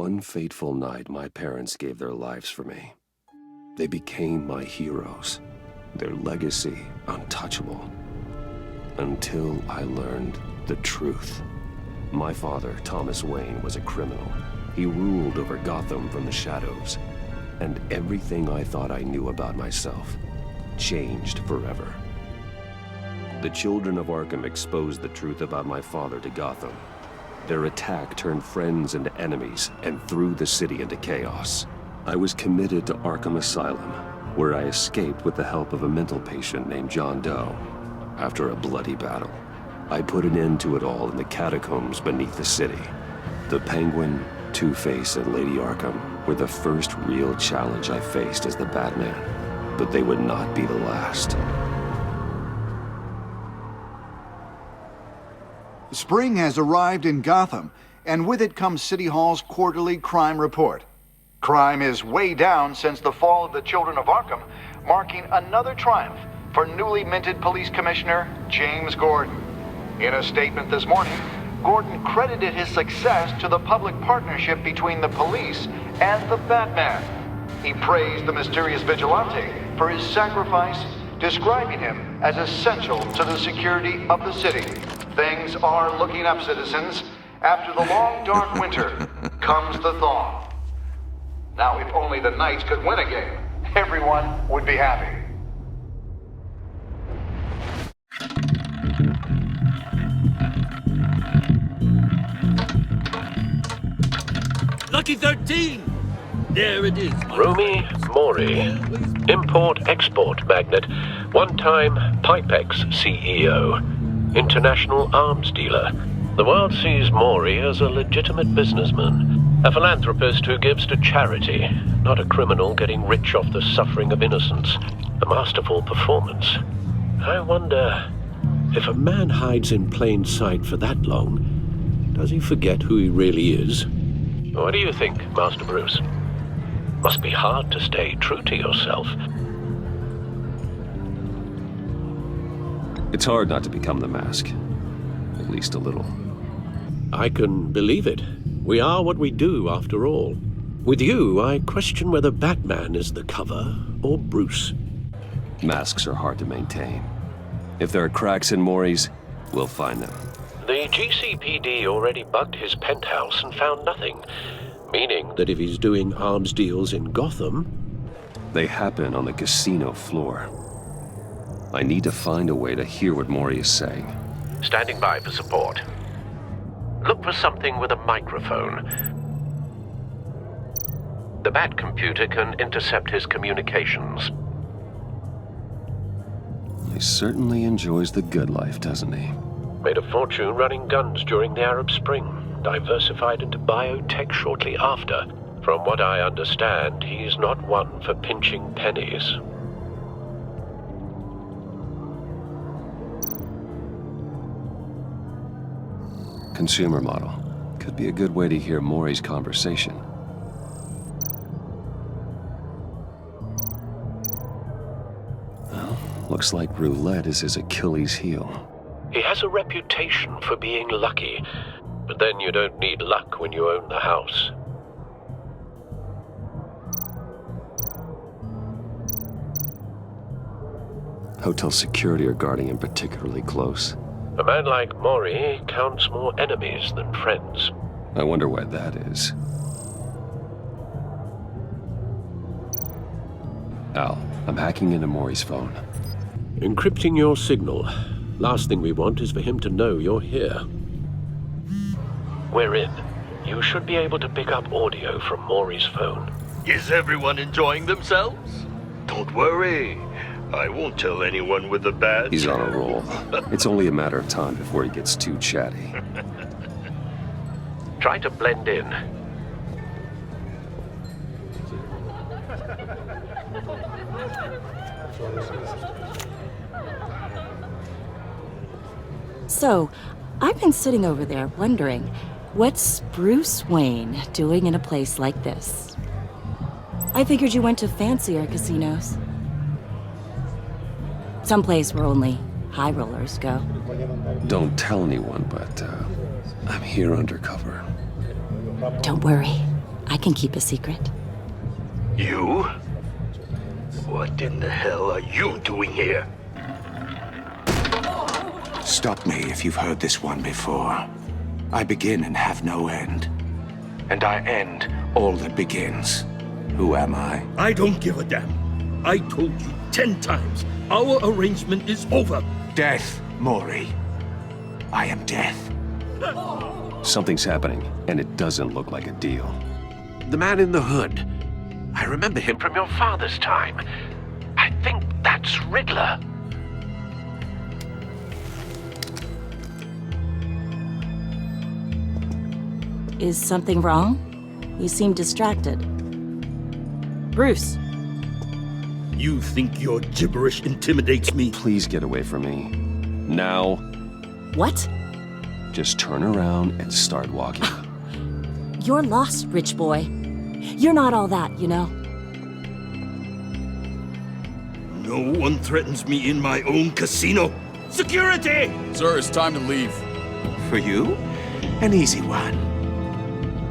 One fateful night, my parents gave their lives for me. They became my heroes, their legacy untouchable. Until I learned the truth. My father, Thomas Wayne, was a criminal. He ruled over Gotham from the shadows. And everything I thought I knew about myself changed forever. The children of Arkham exposed the truth about my father to Gotham. Their attack turned friends into enemies and threw the city into chaos. I was committed to Arkham Asylum, where I escaped with the help of a mental patient named John Doe. After a bloody battle, I put an end to it all in the catacombs beneath the city. The Penguin, Two-Face, and Lady Arkham were the first real challenge I faced as the Batman, but they would not be the last. Spring has arrived in Gotham, and with it comes City Hall's quarterly crime report. Crime is way down since the fall of the Children of Arkham, marking another triumph for newly minted Police Commissioner James Gordon. In a statement this morning, Gordon credited his success to the public partnership between the police and the Batman. He praised the mysterious vigilante for his sacrifice, describing him as essential to the security of the city. Things are looking up, citizens. After the long, dark winter comes the thaw. Now, if only the Knights could win a game, everyone would be happy. Lucky 13! There it is. Rumi Mori, import-export magnate, one-time Pipex CEO, international arms dealer. The world sees Mori as a legitimate businessman, a philanthropist who gives to charity, not a criminal getting rich off the suffering of innocence. A masterful performance. I wonder, if a man hides in plain sight for that long, does he forget who he really is? What do you think, Master Bruce? Must be hard to stay true to yourself. It's hard not to become the Mask. At least a little. I can believe it. We are what we do, after all. With you, I question whether Batman is the cover or Bruce. Masks are hard to maintain. If there are cracks in Mori's, we'll find them. The GCPD already bugged his penthouse and found nothing. Meaning that if he's doing arms deals in Gotham... They happen on the casino floor. I need to find a way to hear what Mori is saying. Standing by for support. Look for something with a microphone. The Bat computer can intercept his communications. He certainly enjoys the good life, doesn't he? Made a fortune running guns during the Arab Spring. Diversified into biotech shortly after. From what I understand, he's not one for pinching pennies. Consumer model. Could be a good way to hear Mori's conversation. Well, looks like roulette is his Achilles heel. He has a reputation for being lucky, but then you don't need luck when you own the house. Hotel security are guarding him particularly close. A man like Mori counts more enemies than friends. I wonder why that is. Al, I'm hacking into Mori's phone. Encrypting your signal. Last thing we want is for him to know you're here. We're in. You should be able to pick up audio from Mori's phone. Is everyone enjoying themselves? Don't worry. I won't tell anyone with the bat. He's on a roll. It's only a matter of time before he gets too chatty. Try to blend in. So, I've been sitting over there wondering, what's Bruce Wayne doing in a place like this? I figured you went to fancier casinos. Someplace where only high rollers go. Don't tell anyone, but I'm here undercover. Don't worry. I can keep a secret. You? What in the hell are you doing here? Stop me if you've heard this one before. I begin and have no end. And I end all that begins. Who am I? I don't give a damn. I told you 10 times. Our arrangement is over. Death, Mori. I am death. Something's happening, and it doesn't look like a deal. The man in the hood. I remember him from your father's time. I think that's Riddler. Is something wrong? You seem distracted. Bruce, You think your gibberish intimidates me? Please get away from me. Now, what? just turn around and start walking. You're lost, rich boy. You're not all that, you know. No one threatens me in my own casino. Security! Sir, it's time to leave. For you, an easy one.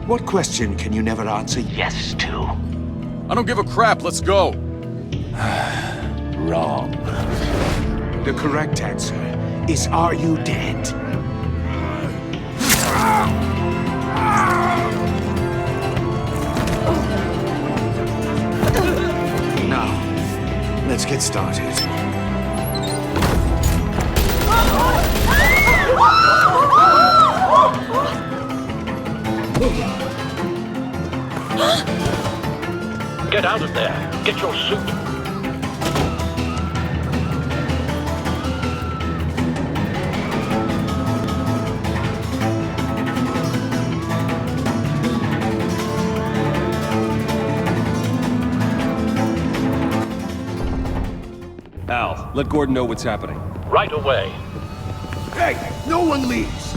What question can you never answer yes to? I don't give a crap, let's go. Wrong. The correct answer is, are you dead? Now, let's get started. Get out of there. Get your suit. Al, let Gordon know what's happening. Right away. Hey, no one leaves!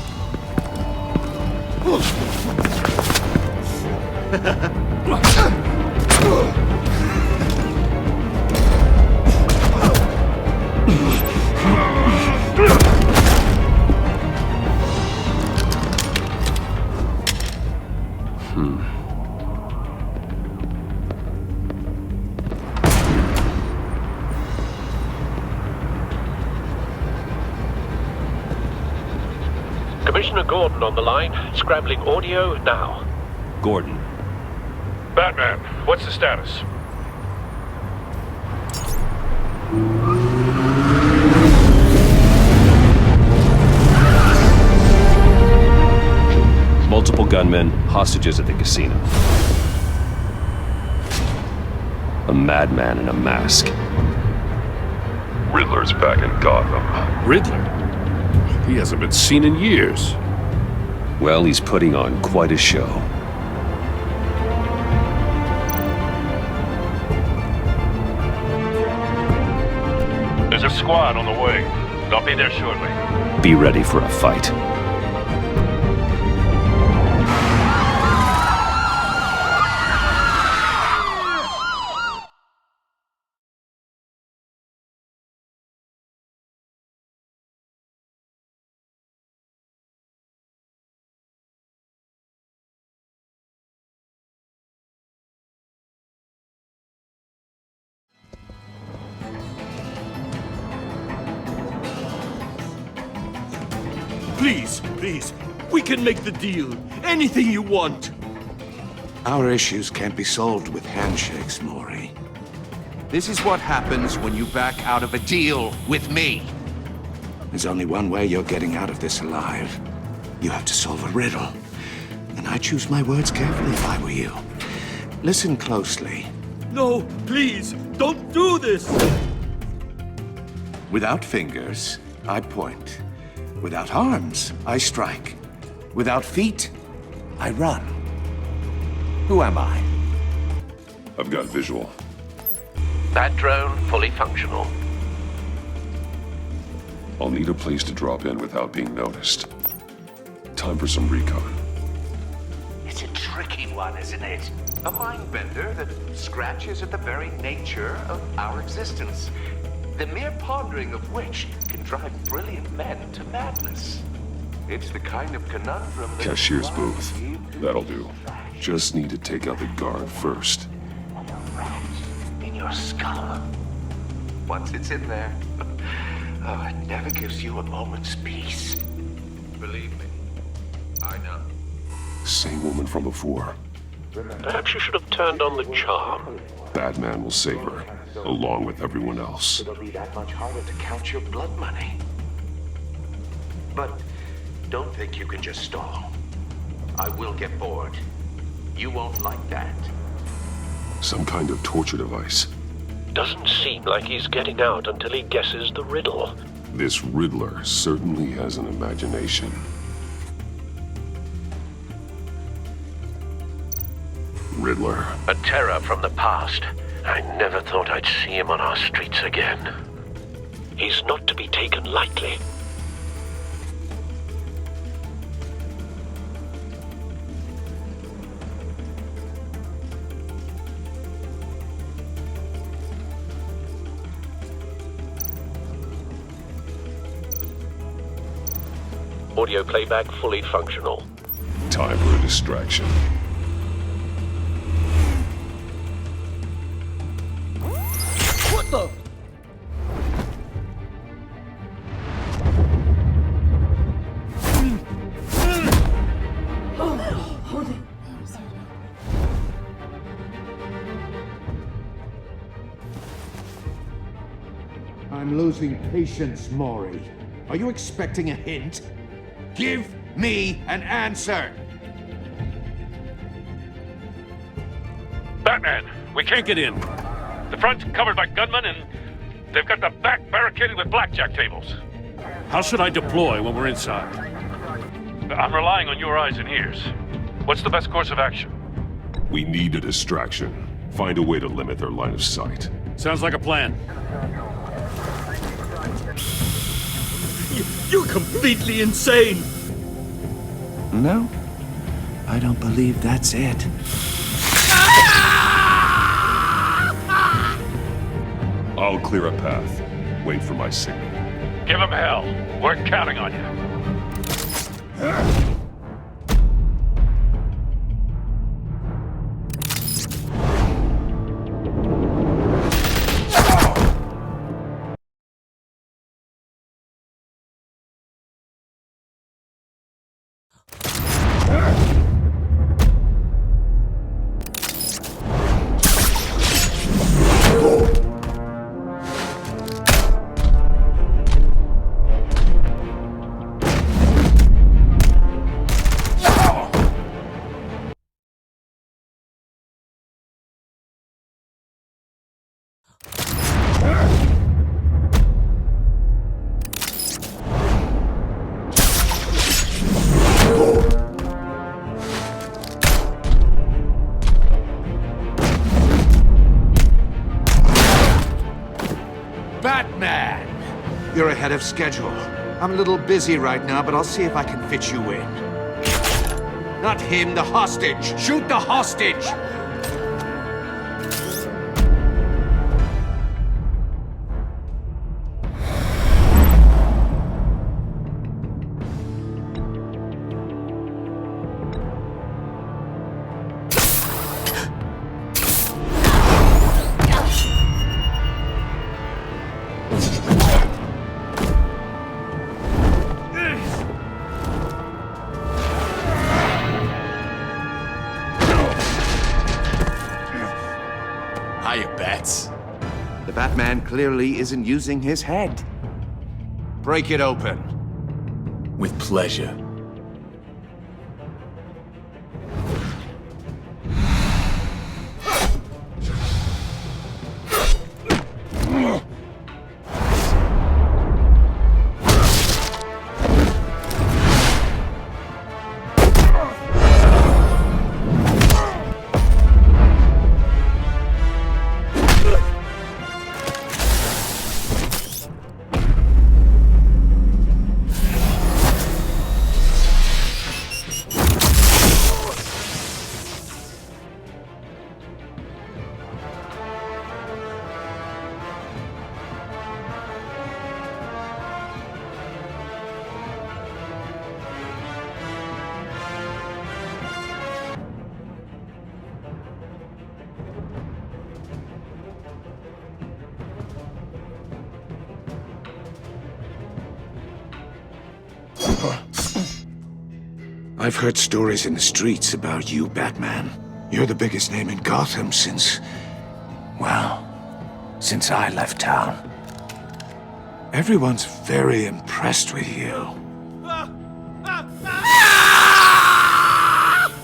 Commissioner Gordon on the line. Scrambling audio now. Gordon, Batman, what's the status? multiple gunmen, hostages at the casino. A madman in a mask. Riddler's back in Gotham. Riddler? He hasn't been seen in years. Well, he's putting on quite a show. There's a squad on the way. They'll be there shortly. Be ready for a fight. Please, please, we can make the deal. Anything you want. Our issues can't be solved with handshakes, Mori. This is what happens when you back out of a deal with me. There's only one way you're getting out of this alive. You have to solve a riddle. And I choose my words carefully if I were you. Listen closely. No, please, don't do this. Without fingers, I point. Without arms, I strike. Without feet, I run. Who am I? I've got visual. That drone fully functional. I'll need a place to drop in without being noticed. Time for some recon. It's a tricky one, isn't it? A mind bender that scratches at the very nature of our existence. The mere pondering of which can drive brilliant men to madness. It's the kind of conundrum that... Cashier's booth. That'll do. Just need to take out the guard first. In your skull. Once it's in there, oh, it never gives you a moment's peace. Believe me, I know. Same woman from before. Perhaps you should have turned on the charm. Batman will save her, along with everyone else. It'll be that much harder to count your blood money. But don't think you can just stall. I will get bored. You won't like that. Some kind of torture device. Doesn't seem like he's getting out until he guesses the riddle. This Riddler certainly has an imagination. Riddler. A terror from the past. I never thought I'd see him on our streets again. He's not to be taken lightly. Audio playback fully functional. Time for a distraction. What the? I'm losing patience, Maury. Are you expecting a hint? Give me an answer! Batman, we can't get in. The front's covered by gunmen, and they've got the back barricaded with blackjack tables. How should I deploy when we're inside? I'm relying on your eyes and ears. What's the best course of action? We need a distraction. Find a way to limit their line of sight. Sounds like a plan. You're completely insane! No, I don't believe that's it. I'll clear a path. Wait for my signal. Give him hell. We're counting on you. Batman! You're ahead of schedule. I'm a little busy right now, but I'll see if I can fit you in. Not him, the hostage! Shoot the hostage! Hiya, Bats. The Batman clearly isn't using his head. Break it open. With pleasure. I've heard stories in the streets about you, Batman. You're the biggest name in Gotham since... well, since I left town. Everyone's very impressed with you.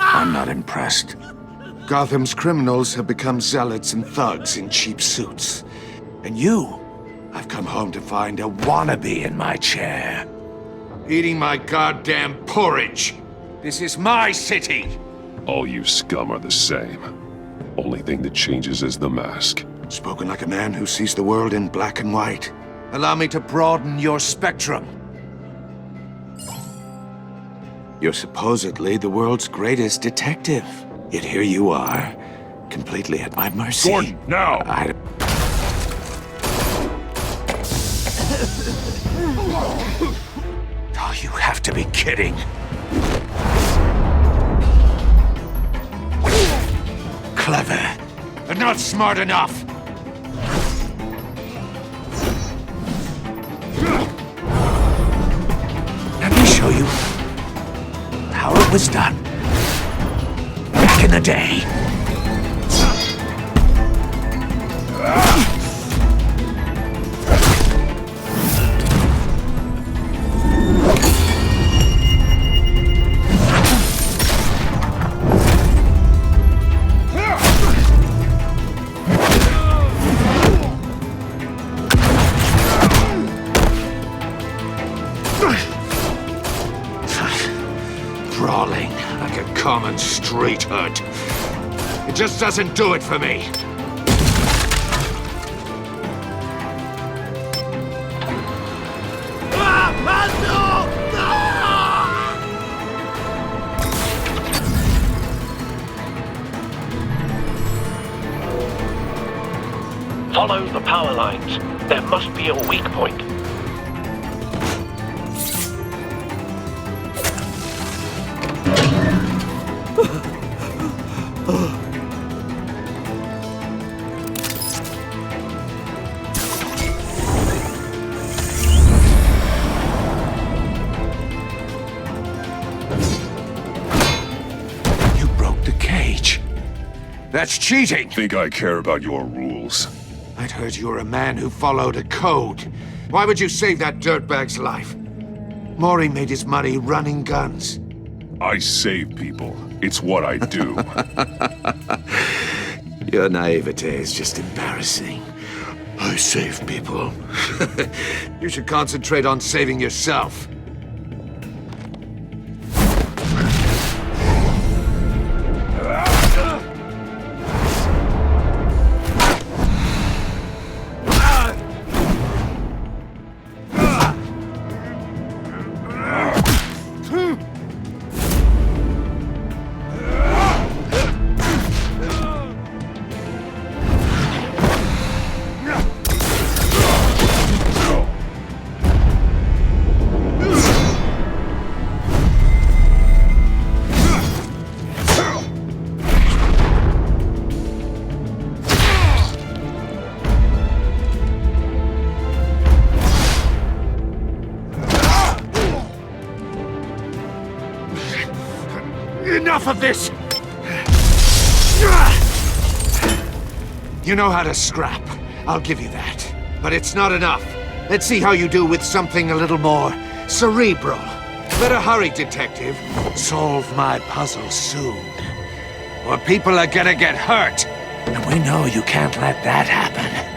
I'm not impressed. Gotham's criminals have become zealots and thugs in cheap suits. And you, I've come home to find a wannabe in my chair. Eating my goddamn porridge. This is my city. All you scum are the same. Only thing that changes is the mask. Spoken like a man who sees the world in black and white. Allow me to broaden your spectrum. You're supposedly the world's greatest detective. Yet here you are, completely at my mercy. Gordon, now! Oh, you have to be kidding. Clever, but not smart enough. Let me show you how it was done back in the day. Brawling like a common street hood. It just doesn't do it for me. Follow the power lines. There must be a weak point. You broke the cage. That's cheating. Think I care about your rules? I'd heard you were a man who followed a code. Why would you save that dirtbag's life? Maury made his money running guns. I save people. It's what I do. Your naivete is just embarrassing. I save people. You should concentrate on saving yourself. Enough of this! You know how to scrap. I'll give you that. But it's not enough. Let's see how you do with something a little more cerebral. Better hurry, detective. Solve my puzzle soon. Or people are gonna get hurt. And we know you can't let that happen.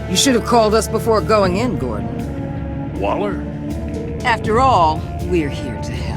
You should have called us before going in, Gordon. Waller? After all, we're here to help.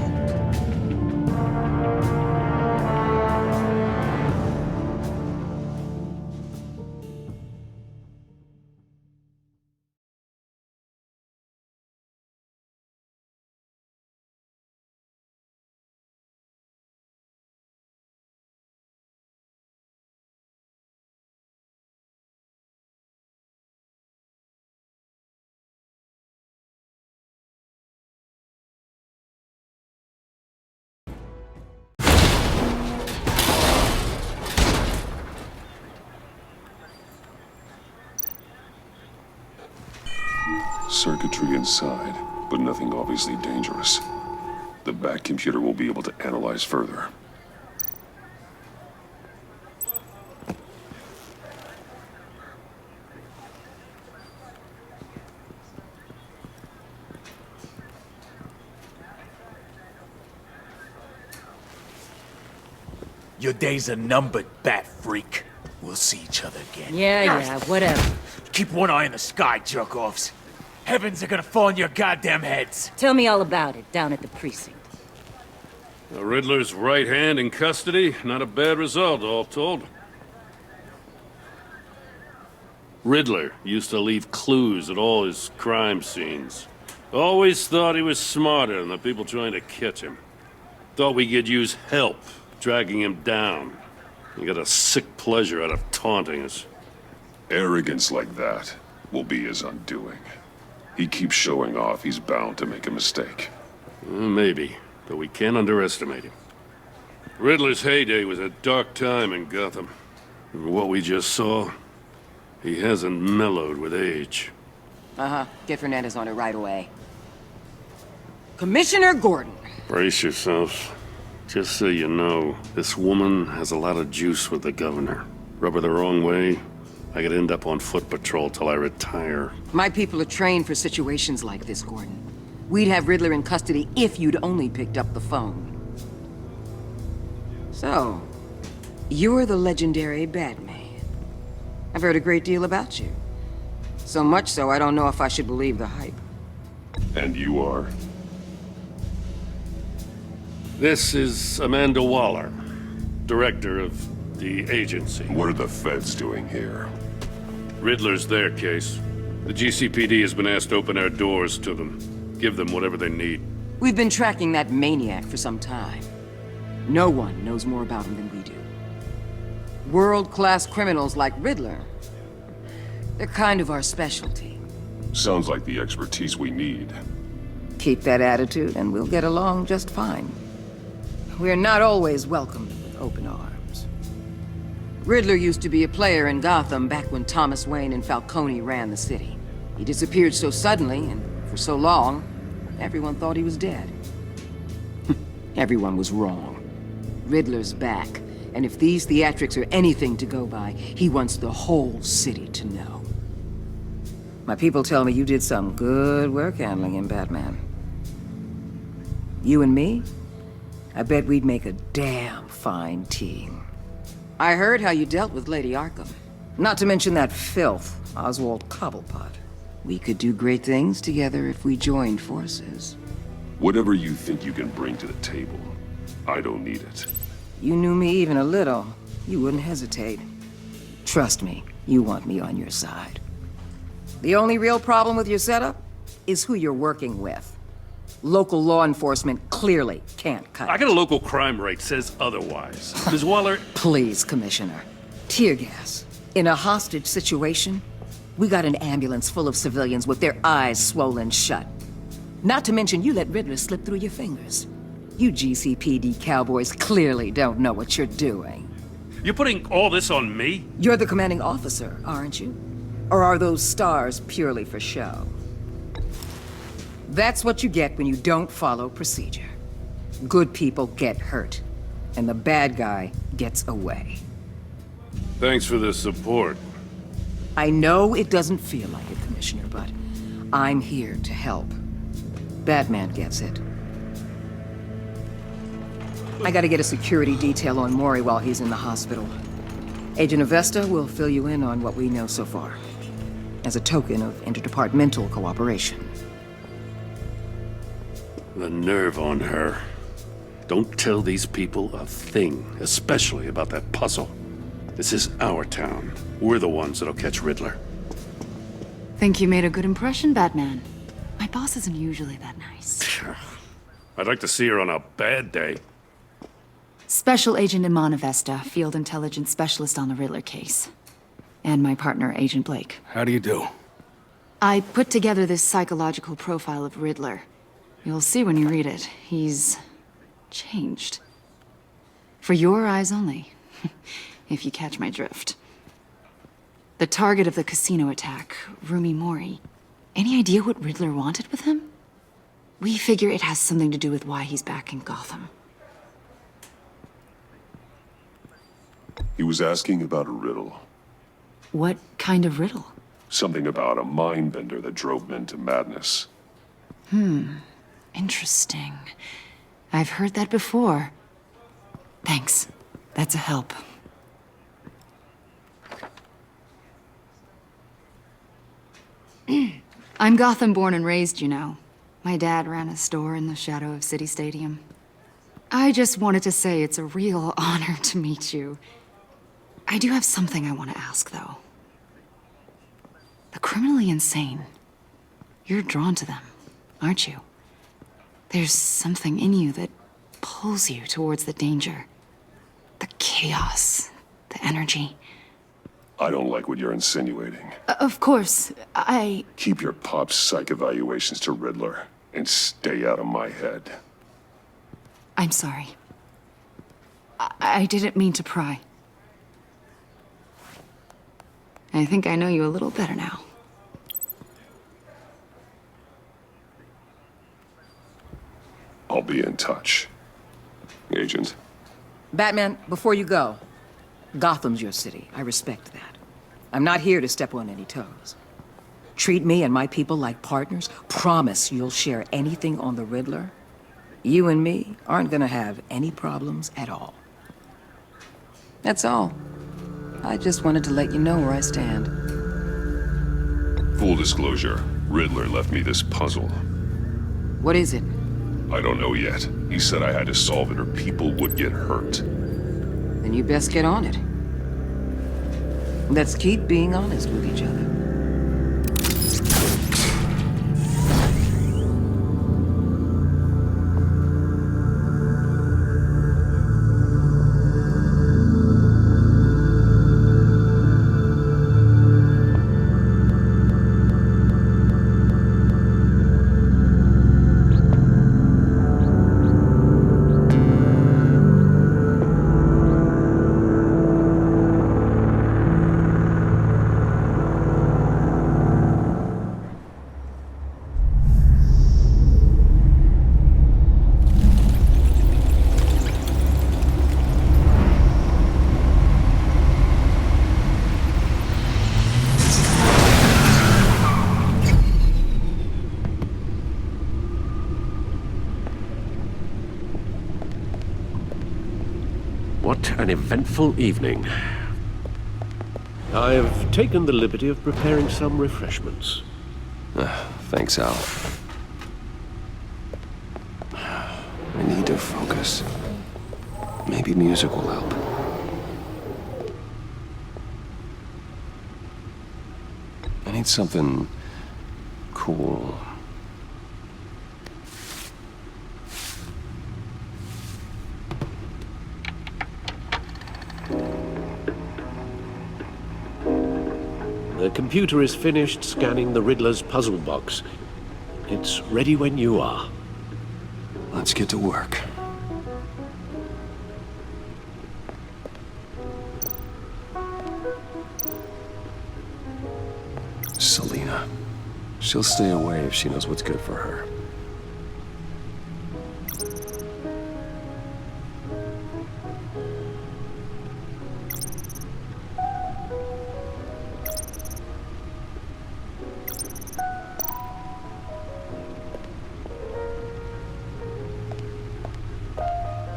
Circuitry inside, but nothing obviously dangerous. The back computer will be able to analyze further. Your days are numbered, bat freak. We'll see each other again. Yeah, whatever. Keep one eye in the sky, jerk-offs. Heavens are gonna fall on your goddamn heads. Tell me all about it down at the precinct. The Riddler's right hand in custody. Not a bad result, all told. Riddler used to leave clues at all his crime scenes. Always thought he was smarter than the people trying to catch him. Thought we could use help, dragging him down. He got a sick pleasure out of taunting us. Arrogance like that will be his undoing. He keeps showing off, he's bound to make a mistake. Maybe, but we can't underestimate him. Riddler's heyday was a dark time in Gotham. From what we just saw, he hasn't mellowed with age. Uh-huh. Get Fernandez on it right away. Commissioner Gordon. Brace yourself. Just so you know, this woman has a lot of juice with the governor. Rub her the wrong way, I could end up on foot patrol till I retire. My people are trained for situations like this, Gordon. We'd have Riddler in custody if you'd only picked up the phone. So, you're the legendary Batman. I've heard a great deal about you. So much so, I don't know if I should believe the hype. And you are? This is Amanda Waller, director of the agency. What are the feds doing here? Riddler's their case. The GCPD has been asked to open our doors to them. Give them whatever they need. We've been tracking that maniac for some time. No one knows more about him than we do. World-class criminals like Riddler. They're kind of our specialty. Sounds like the expertise we need. Keep that attitude and we'll get along just fine. We're not always welcomed with open arms. Riddler used to be a player in Gotham back when Thomas Wayne and Falcone ran the city. He disappeared so suddenly and for so long, everyone thought he was dead. Everyone was wrong. Riddler's back, and if these theatrics are anything to go by, he wants the whole city to know. My people tell me you did some good work handling him, Batman. You and me? I bet we'd make a damn fine team. I heard how you dealt with Lady Arkham. Not to mention that filth, Oswald Cobblepot. We could do great things together if we joined forces. Whatever you think you can bring to the table, I don't need it. You knew me even a little, you wouldn't hesitate. Trust me, you want me on your side. The only real problem with your setup is who you're working with. Local law enforcement clearly can't cut it. I got a local crime rate says otherwise. Ms. Waller... Please, Commissioner. Tear gas. In a hostage situation, we got an ambulance full of civilians with their eyes swollen shut. Not to mention you let Riddler slip through your fingers. You GCPD cowboys clearly don't know what you're doing. You're putting all this on me? You're the commanding officer, aren't you? Or are those stars purely for show? That's what you get when you don't follow procedure. Good people get hurt, and the bad guy gets away. Thanks for the support. I know it doesn't feel like it, Commissioner, but I'm here to help. Batman gets it. I gotta get a security detail on Mori while he's in the hospital. Agent Avesta will fill you in on what we know so far. as a token of interdepartmental cooperation. The nerve on her. Don't tell these people a thing, especially about that puzzle. This is our town. We're the ones that'll catch Riddler. Think you made a good impression, Batman? My boss isn't usually that nice. I'd like to see her on a bad day. Special Agent Iman Avesta, Field Intelligence Specialist on the Riddler case. And my partner, Agent Blake. How do you do? I put together this psychological profile of Riddler. You'll see when you read it. He's changed. For your eyes only, if you catch my drift. The target of the casino attack, Rumi Mori. Any idea what Riddler wanted with him? We figure it has something to do with why he's back in Gotham. He was asking about a riddle. What kind of riddle? Something about a mind bender that drove men to madness. Interesting. I've heard that before. Thanks. That's a help. I'm Gotham born and raised, you know. My dad ran a store in the shadow of City Stadium. I just wanted to say it's a real honor to meet you. I do have something I want to ask, though. The criminally insane. You're drawn to them, aren't you? There's something in you that pulls you towards the danger. The chaos, the energy. I don't like what you're insinuating. Of course, Keep your pop psych evaluations to Riddler and stay out of my head. I'm sorry. I didn't mean to pry. I think I know you a little better now. I'll be in touch. Agent. Batman, before you go, Gotham's your city. I respect that. I'm not here to step on any toes. Treat me and my people like partners. Promise you'll share anything on the Riddler. You and me aren't gonna have any problems at all. That's all. I just wanted to let you know where I stand. Full disclosure, Riddler left me this puzzle. What is it? I don't know yet. He said I had to solve it or people would get hurt. Then you best get on it. Let's keep being honest with each other. What an eventful evening. I've taken the liberty of preparing some refreshments. Thanks, Al. I need to focus. Maybe music will help. I need something cool. The computer is finished scanning the Riddler's puzzle box. It's ready when you are. Let's get to work. Selina. She'll stay away if she knows what's good for her.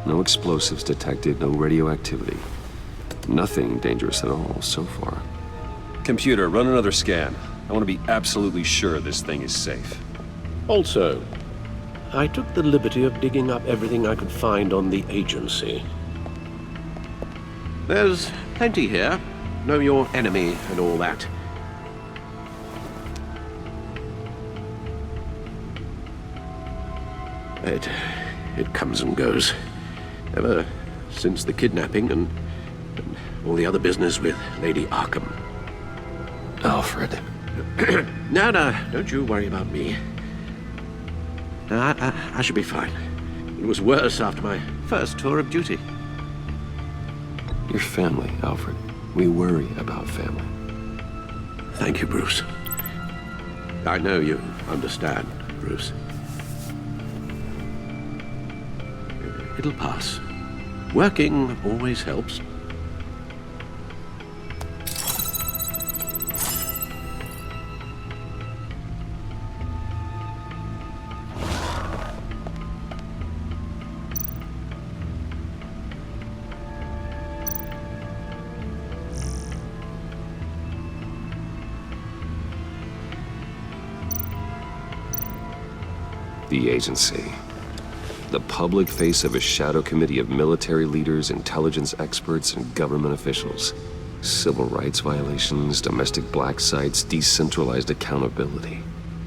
No explosives detected, no radioactivity. Nothing dangerous at all so far. Computer, run another scan. I want to be absolutely sure this thing is safe. Also, I took the liberty of digging up everything I could find on the agency. There's plenty here. Know your enemy and all that. It comes and goes. Ever since the kidnapping and all the other business with Lady Arkham. Alfred. No, don't you worry about me. No, I should be fine. It was worse after my first tour of duty. Your family, Alfred. We worry about family. Thank you, Bruce. I know you understand, Bruce. It'll pass. Working always helps. The agency. The public face of a shadow committee of military leaders, intelligence experts, and government officials. Civil rights violations, domestic black sites, decentralized accountability.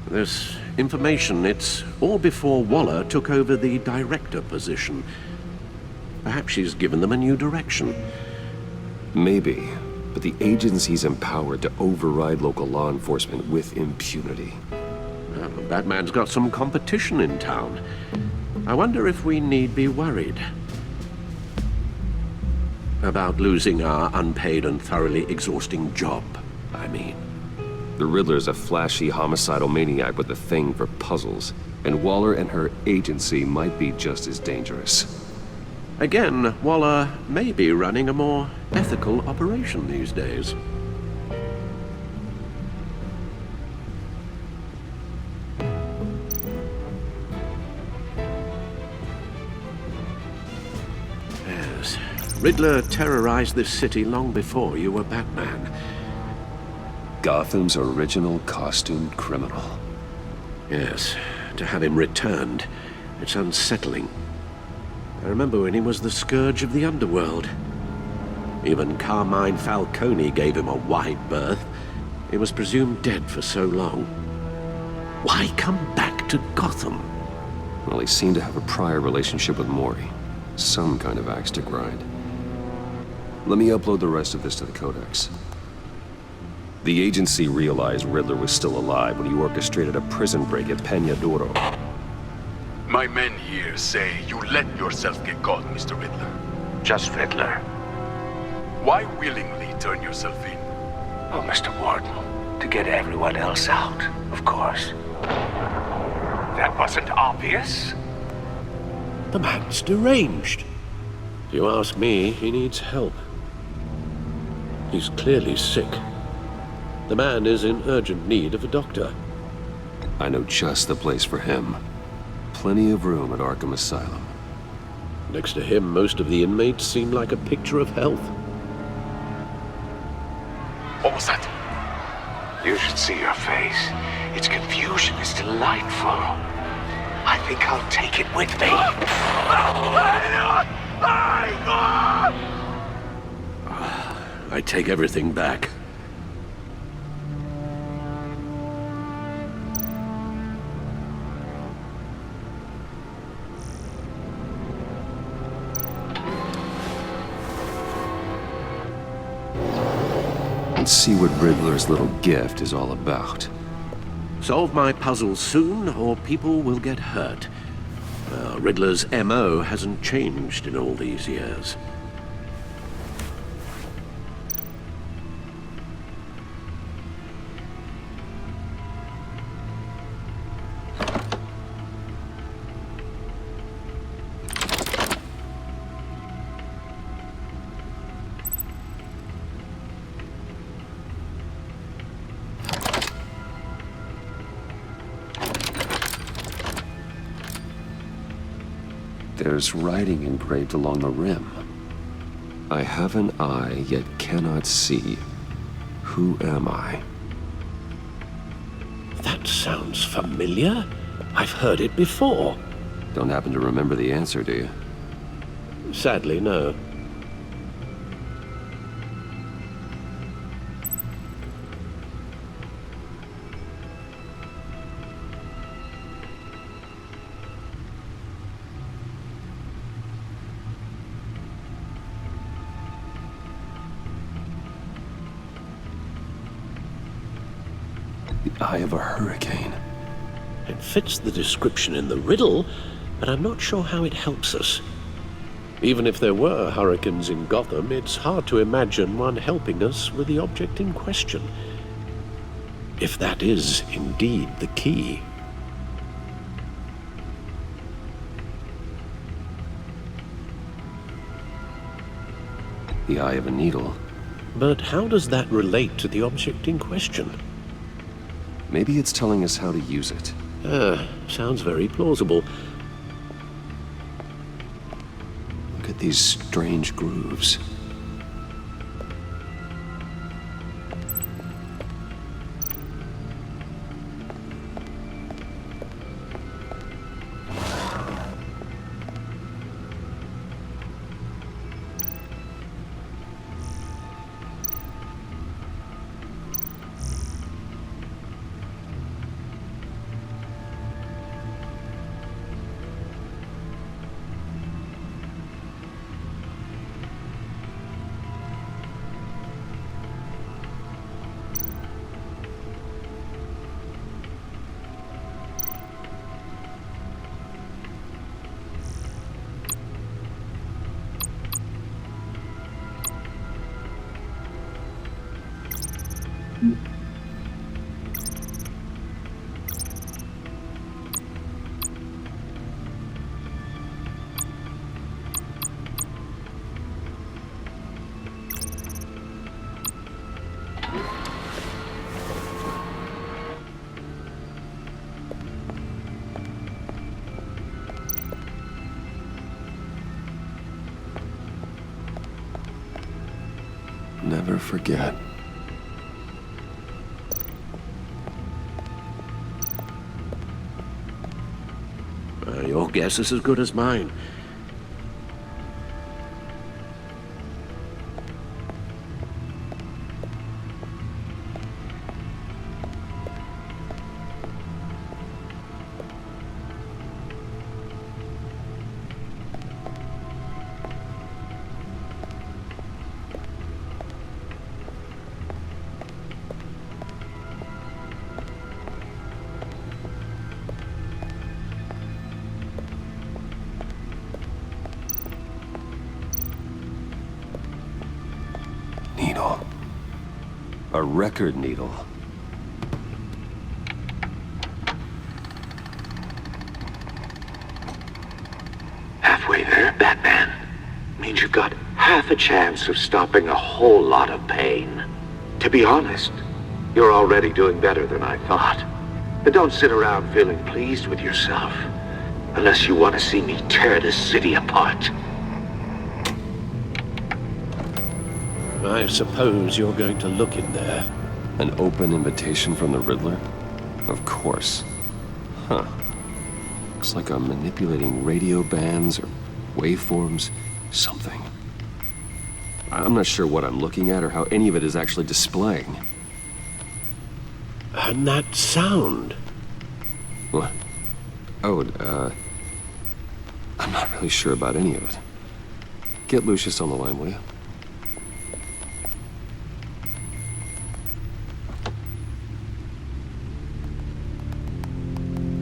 This information, it's all before Waller took over the director position. Perhaps she's given them a new direction. Maybe, but the agency's empowered to override local law enforcement with impunity. Well, Batman's got some competition in town. I wonder if we need be worried about losing our unpaid and thoroughly exhausting job, I mean. The Riddler's a flashy homicidal maniac with a thing for puzzles, and Waller and her agency might be just as dangerous. Again, Waller may be running a more ethical operation these days. Riddler terrorized this city long before you were Batman. Gotham's original costumed criminal. Yes, to have him returned, it's unsettling. I remember when he was the scourge of the underworld. Even Carmine Falcone gave him a wide berth. He was presumed dead for so long. Why come back to Gotham? Well, he seemed to have a prior relationship with Mori. Some kind of axe to grind. Let me upload the rest of this to the Codex. The agency realized Riddler was still alive when he orchestrated a prison break at Peñadoro. My men here say you let yourself get caught, Mr. Riddler. Just Riddler. Why willingly turn yourself in? Oh, Mr. Warden, to get everyone else out, of course. That wasn't obvious. The man's deranged. If you ask me, he needs help. He's clearly sick. The man is in urgent need of a doctor. I know just the place for him. Plenty of room at Arkham Asylum. Next to him, most of the inmates seem like a picture of health. What was that? You should see your face. Its confusion is delightful. I think I'll take it with me. I take everything back. Let's see what Riddler's little gift is all about. Solve my puzzles soon, or people will get hurt. Riddler's MO hasn't changed in all these years. There's writing engraved along the rim. I have an eye, yet cannot see. Who am I? That sounds familiar. I've heard it before. Don't happen to remember the answer, do you? Sadly, no. The eye of a hurricane. It fits the description in the riddle, but I'm not sure how it helps us. Even if there were hurricanes in Gotham, it's hard to imagine one helping us with the object in question. If that is indeed the key. The eye of a needle. But how does that relate to the object in question? Maybe it's telling us how to use it. Sounds very plausible. Look at these strange grooves. Never forget. Your guess is as good as mine. Needle. A record needle. Halfway there, Batman. Means you've got half a chance of stopping a whole lot of pain. To be honest, you're already doing better than I thought. But don't sit around feeling pleased with yourself. Unless you want to see me tear this city apart. I suppose you're going to look in there. An open invitation from the Riddler? Of course. Huh. Looks like I'm manipulating radio bands or waveforms, something. I'm not sure what I'm looking at or how any of it is actually displaying. And that sound? What? Oh, I'm not really sure about any of it. Get Lucius on the line, will you?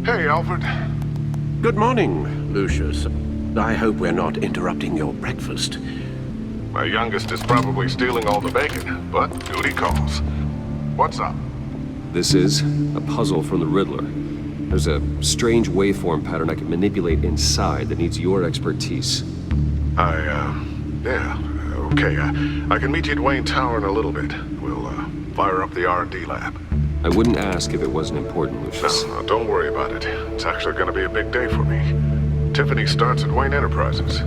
Hey, Alfred. Good morning, Lucius. I hope we're not interrupting your breakfast. My youngest is probably stealing all the bacon, but duty calls. What's up? This is a puzzle from the Riddler. There's a strange waveform pattern I can manipulate inside that needs your expertise. Yeah, okay. I can meet you at Wayne Tower in a little bit. We'll, fire up the R&D lab. I wouldn't ask if it wasn't important, Lucius. No, don't worry about it. It's actually gonna be a big day for me. Tiffany starts at Wayne Enterprises.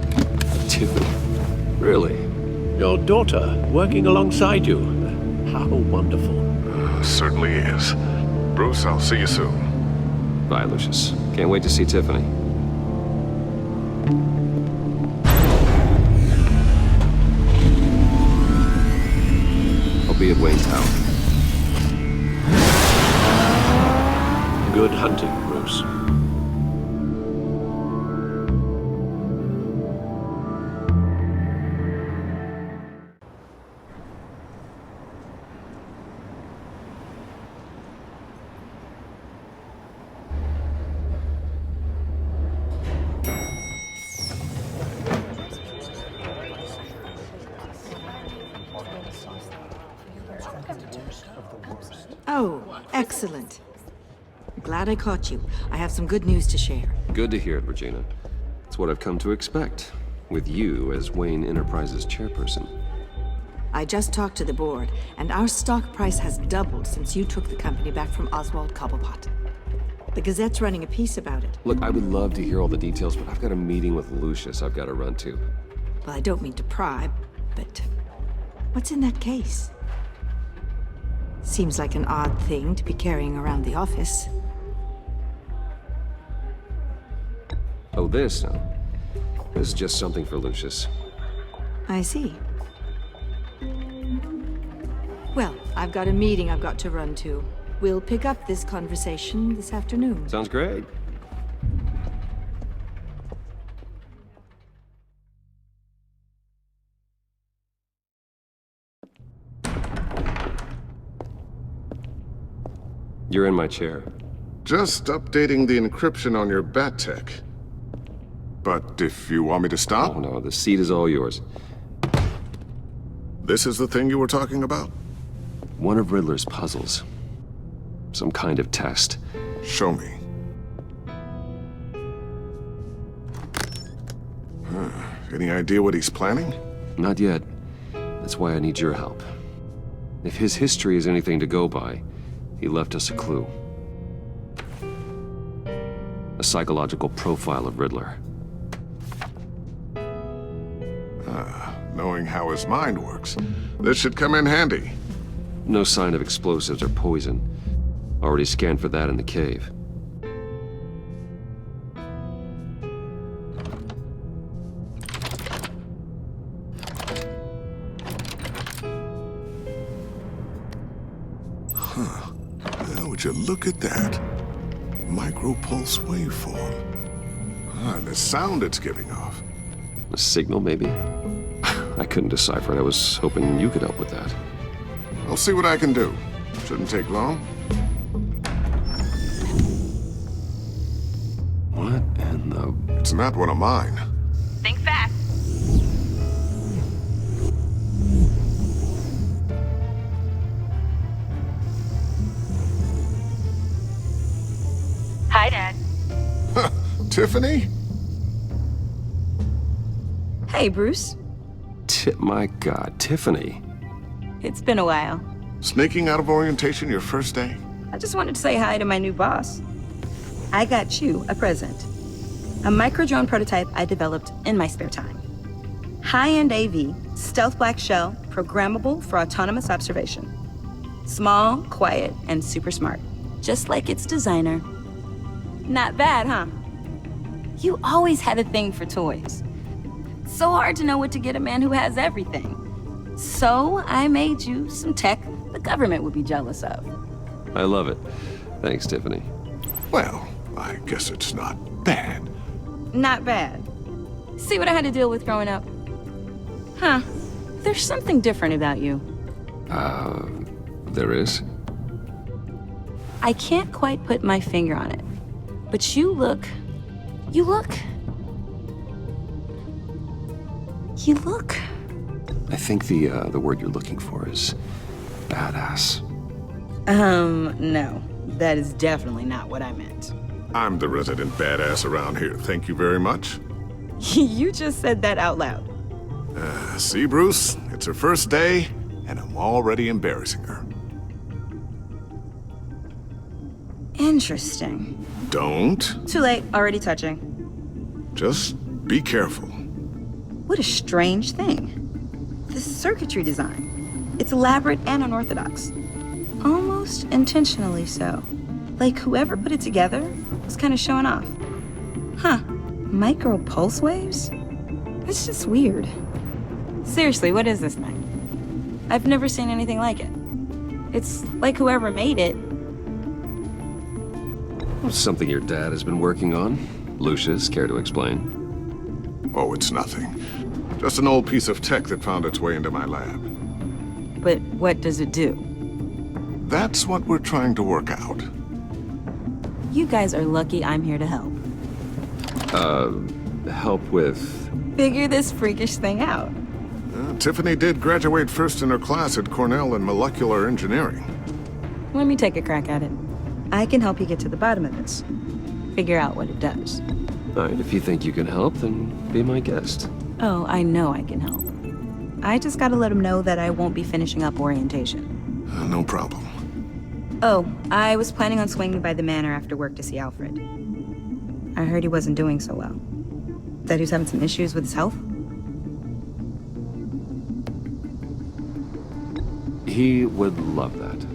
Tiffany? Really? Your daughter, working alongside you. How wonderful. Certainly is. Bruce. I'll see you soon. Bye, Lucius. Can't wait to see Tiffany. I'll be at Wayne Tower. Good hunting, Bruce. Oh, excellent. Glad I caught you. I have some good news to share. Good to hear it, Regina. It's what I've come to expect, with you as Wayne Enterprises chairperson. I just talked to the board, and our stock price has doubled since you took the company back from Oswald Cobblepot. The Gazette's running a piece about it. Look, I would love to hear all the details, but I've got a meeting with Lucius I've got to run to. Well, I don't mean to pry, but what's in that case? Seems like an odd thing to be carrying around the office. Oh, this? No. This is just something for Lucius. I see. Well, I've got a meeting I've got to run to. We'll pick up this conversation this afternoon. Sounds great. You're in my chair. Just updating the encryption on your bat tech. But if you want me to stop? Oh, no, the seat is all yours. This is the thing you were talking about? One of Riddler's puzzles. Some kind of test. Show me. Any idea what he's planning? Not yet. That's why I need your help. If his history is anything to go by, he left us a clue. A psychological profile of Riddler. Knowing how his mind works, this should come in handy. No sign of explosives or poison. Already scanned for that in the cave. Huh. Now, would you look at that? Micropulse waveform. And the sound it's giving off. A signal, maybe? I couldn't decipher it. I was hoping you could help with that. I'll see what I can do. Shouldn't take long. What in the... It's not one of mine. Think fast. Hi, Dad. Tiffany? Hey, Bruce. My God, Tiffany. It's been a while. Sneaking out of orientation your first day? I just wanted to say hi to my new boss. I got you a present. A micro-drone prototype I developed in my spare time. High-end AV, stealth black shell, programmable for autonomous observation. Small, quiet, and super smart. Just like its designer. Not bad, huh? You always had a thing for toys. So hard to know what to get a man who has everything. So I made you some tech the government would be jealous of. I love it. Thanks, Tiffany. Well, I guess it's not bad. Not bad. See what I had to deal with growing up? Huh. There's something different about you. There is? I can't quite put my finger on it. But you look... I think the word you're looking for is badass. No. That is definitely not what I meant. I'm the resident badass around here. Thank you very much. You just said that out loud. See, Bruce? It's her first day, and I'm already embarrassing her. Interesting. Don't. Too late. Already touching. Just be careful. What a strange thing. The circuitry design. It's elaborate and unorthodox. Almost intentionally so. Like, whoever put it together was kind of showing off. Huh. Micro pulse waves? That's just weird. Seriously, what is this thing? I've never seen anything like it. It's like whoever made it. Something your dad has been working on. Lucius, care to explain? Oh, it's nothing. Just an old piece of tech that found its way into my lab. But what does it do? That's what we're trying to work out. You guys are lucky I'm here to help. Help with... Figure this freakish thing out. Tiffany did graduate first in her class at Cornell in molecular engineering. Let me take a crack at it. I can help you get to the bottom of this. Figure out what it does. All right, if you think you can help, then be my guest. Oh, I know I can help. I just gotta let him know that I won't be finishing up orientation. No problem. Oh, I was planning on swinging by the manor after work to see Alfred. I heard he wasn't doing so well. That he was having some issues with his health? He would love that.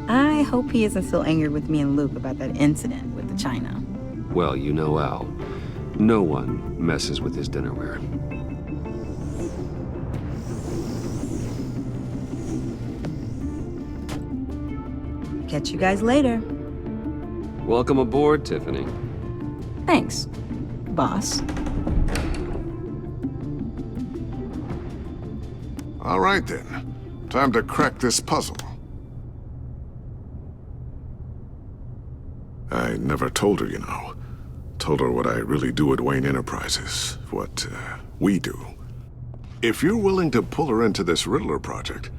I hope he isn't still angered with me and Luke about that incident with the china. Well, you know Al. No one messes with his dinnerware. Catch you guys later. Welcome aboard, Tiffany. Thanks, boss. All right, then. Time to crack this puzzle. I never told her, you know. Told her what I really do at Wayne Enterprises. What, we do. If you're willing to pull her into this Riddler project,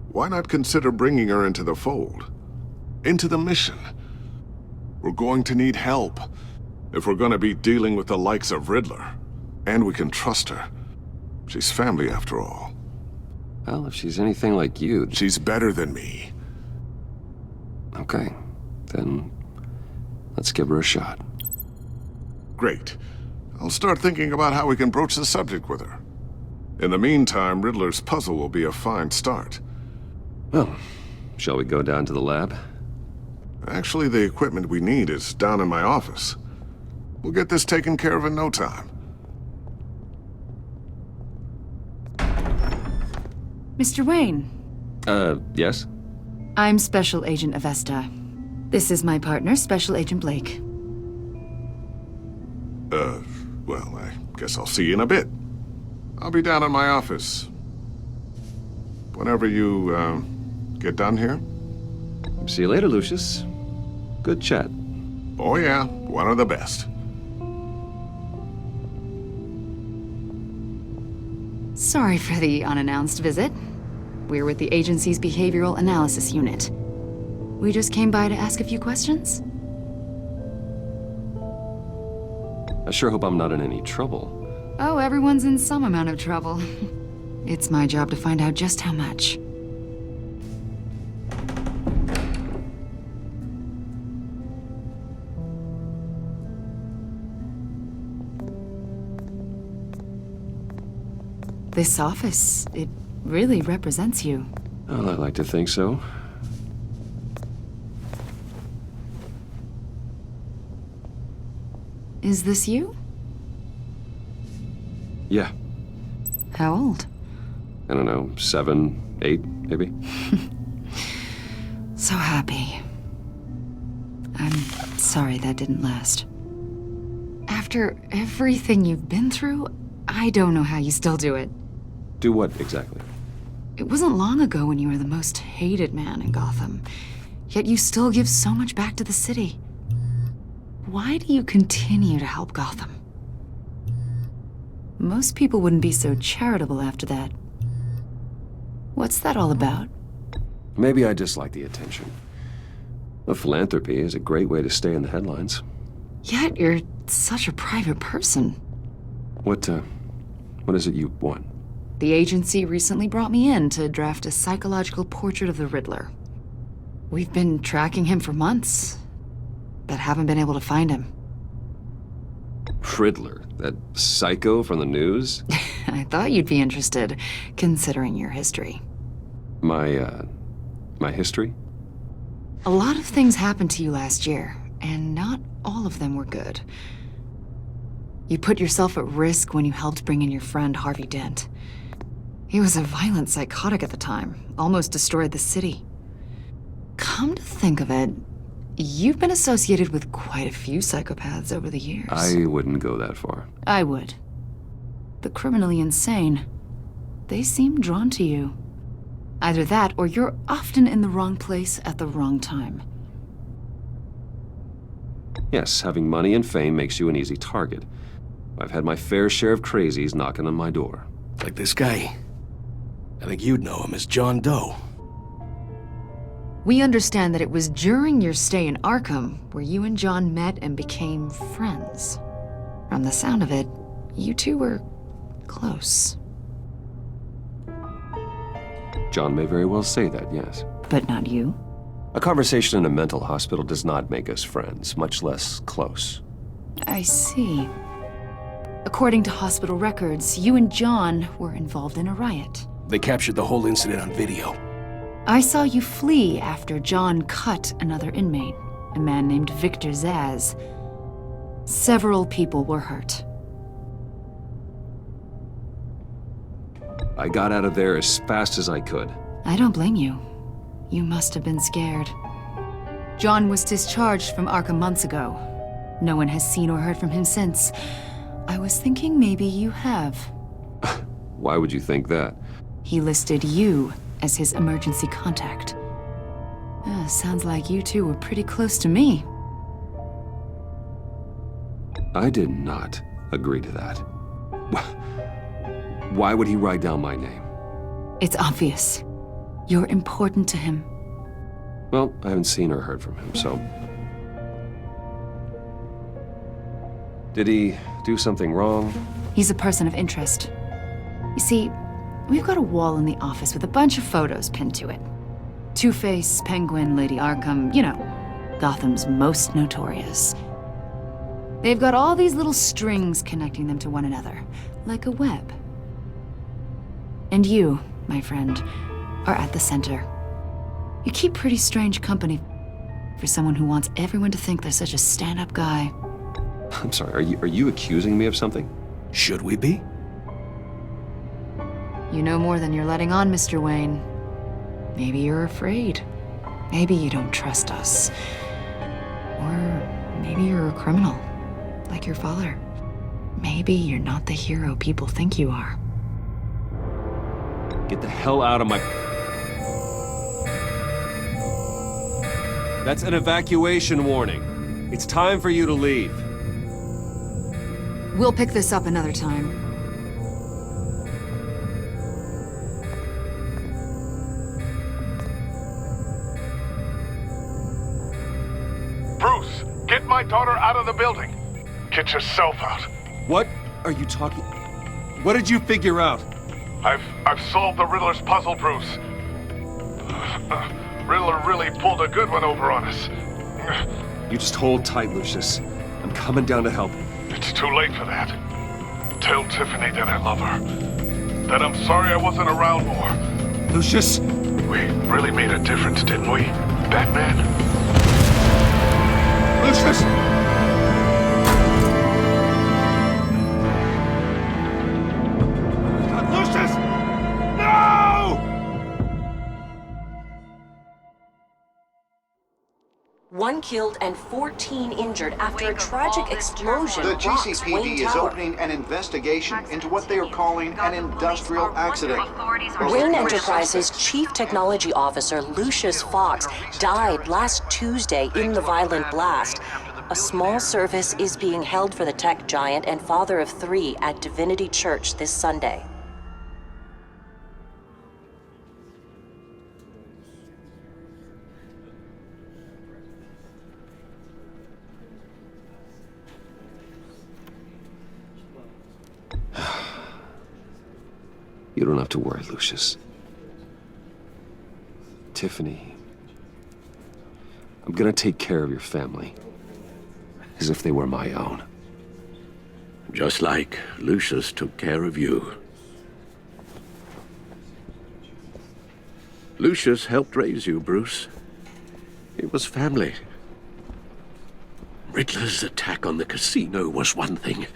why not consider bringing her into the fold? Into the mission? We're going to need help if we're going to be dealing with the likes of Riddler. And we can trust her. She's family, after all. Well, if she's anything like you... She's better than me. Okay. Then let's give her a shot. Great. I'll start thinking about how we can broach the subject with her. In the meantime, Riddler's puzzle will be a fine start. Well, shall we go down to the lab? Actually, the equipment we need is down in my office. We'll get this taken care of in no time. Mr. Wayne. Yes? I'm Special Agent Avesta. This is my partner, Special Agent Blake. Well, I guess I'll see you in a bit. I'll be down in my office. Whenever you, get done here. See you later, Lucius. Good chat. Oh yeah, one of the best. Sorry for the unannounced visit. We're with the agency's Behavioral Analysis Unit. We just came by to ask a few questions. I sure hope I'm not in any trouble. Oh, everyone's in some amount of trouble. It's my job to find out just how much. This office, it really represents you. Well, I like to think so. Is this you? Yeah. How old? I don't know, 7, 8, maybe? So happy. I'm sorry that didn't last. After everything you've been through, I don't know how you still do it. Do what, exactly? It wasn't long ago when you were the most hated man in Gotham, yet you still give so much back to the city. Why do you continue to help Gotham? Most people wouldn't be so charitable after that. What's that all about? Maybe I just like the attention. The philanthropy is a great way to stay in the headlines. Yet you're such a private person. What is it you want? The agency recently brought me in to draft a psychological portrait of the Riddler. We've been tracking him for months, but haven't been able to find him. Riddler? That psycho from the news? I thought you'd be interested, considering your history. My history? A lot of things happened to you last year, and not all of them were good. You put yourself at risk when you helped bring in your friend Harvey Dent. He was a violent psychotic at the time, almost destroyed the city. Come to think of it, you've been associated with quite a few psychopaths over the years. I wouldn't go that far. I would. The criminally insane, they seem drawn to you. Either that, or you're often in the wrong place at the wrong time. Yes, having money and fame makes you an easy target. I've had my fair share of crazies knocking on my door. Like this guy. I think you'd know him as John Doe. We understand that it was during your stay in Arkham where you and John met and became friends. From the sound of it, you two were close. John may very well say that, yes. But not you? A conversation in a mental hospital does not make us friends, much less close. I see. According to hospital records, you and John were involved in a riot. They captured the whole incident on video. I saw you flee after John cut another inmate, a man named Victor Zaz. Several people were hurt. I got out of there as fast as I could. I don't blame you. You must have been scared. John was discharged from Arkham months ago. No one has seen or heard from him since. I was thinking maybe you have. Why would you think that? He listed you as his emergency contact. Sounds like you two were pretty close to me. I did not agree to that. Why would he write down my name? It's obvious. You're important to him. Well, I haven't seen or heard from him, so... Did he do something wrong? He's a person of interest. You see, we've got a wall in the office with a bunch of photos pinned to it. Two-Face, Penguin, Lady Arkham, you know, Gotham's most notorious. They've got all these little strings connecting them to one another, like a web. And you, my friend, are at the center. You keep pretty strange company for someone who wants everyone to think they're such a stand-up guy. I'm sorry, are you accusing me of something? Should we be? You know more than you're letting on, Mr. Wayne. Maybe you're afraid. Maybe you don't trust us. Or maybe you're a criminal, like your father. Maybe you're not the hero people think you are. Get the hell out of my... That's an evacuation warning. It's time for you to leave. We'll pick this up another time. Bruce, get my daughter out of the building. Get yourself out. What are you talking... What did you figure out? I've solved the Riddler's puzzle, Bruce. Riddler really pulled a good one over on us. You just hold tight, Lucius. I'm coming down to help. It's too late for that. Tell Tiffany that I love her. That I'm sorry I wasn't around more. Lucius! We really made a difference, didn't we, Batman? Lucius! Lucius! No! One killed and 14 injured after a tragic explosion The rocks Wayne GCPD is Tower. opening an investigation into what they are calling an industrial accident. Wayne Enterprises' chief technology officer, Lucius Fox, died last Tuesday in the violent blast. A small service is being held for the tech giant and father of 3 at Divinity Church this Sunday. You don't have to worry, Lucius. Tiffany, I'm gonna take care of your family. As if they were my own. Just like Lucius took care of you. Lucius helped raise you, Bruce. It was family. Riddler's attack on the casino was one thing.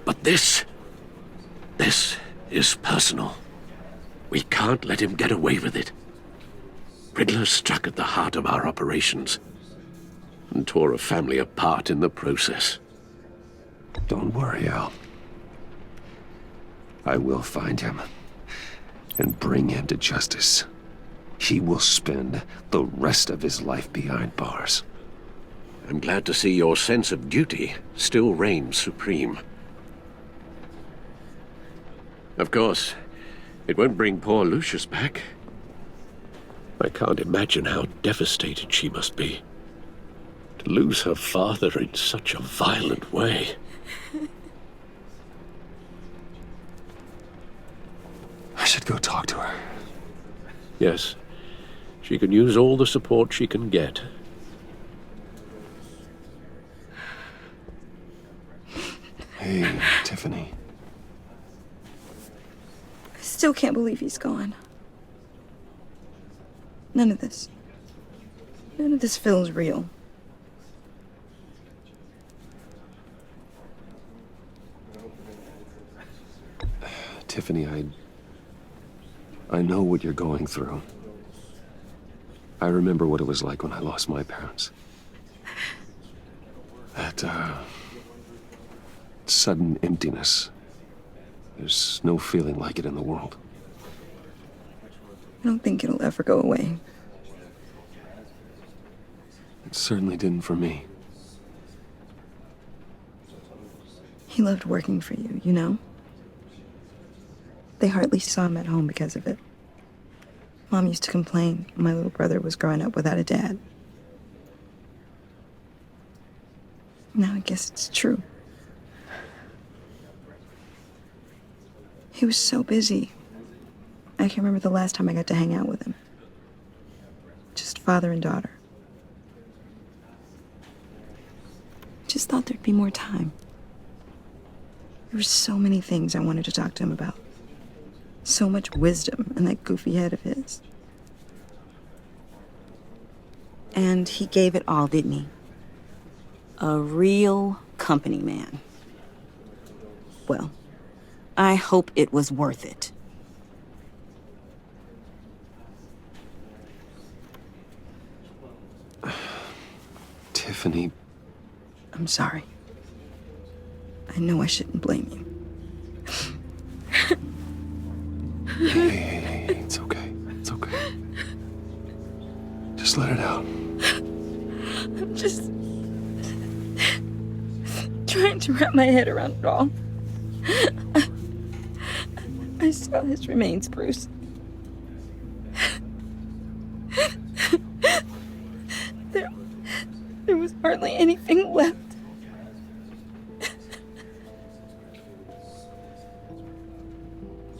But this is personal. We can't let him get away with it. Riddler struck at the heart of our operations and tore a family apart in the process. Don't worry, Al. I will find him and bring him to justice. He will spend the rest of his life behind bars. I'm glad to see your sense of duty still reigns supreme. Of course, it won't bring poor Lucius back. I can't imagine how devastated she must be. To lose her father in such a violent way. I should go talk to her. Yes, she can use all the support she can get. Hey, Tiffany. I still can't believe he's gone. None of this feels real. Tiffany, I know what you're going through. I remember what it was like when I lost my parents. That, sudden emptiness. There's no feeling like it in the world. I don't think it'll ever go away. It certainly didn't for me. He loved working for you, you know? They hardly saw him at home because of it. Mom used to complain my little brother was growing up without a dad. Now I guess it's true. He was so busy. I can't remember the last time I got to hang out with him. Just father and daughter. Just thought there'd be more time. There were so many things I wanted to talk to him about. So much wisdom in that goofy head of his. And he gave it all, didn't he? A real company man. Well, I hope it was worth it. Tiffany. I'm sorry. I know I shouldn't blame you. Hey, it's okay. It's okay. Just let it out. I'm just trying to wrap my head around it all. I saw his remains, Bruce. There was hardly anything left.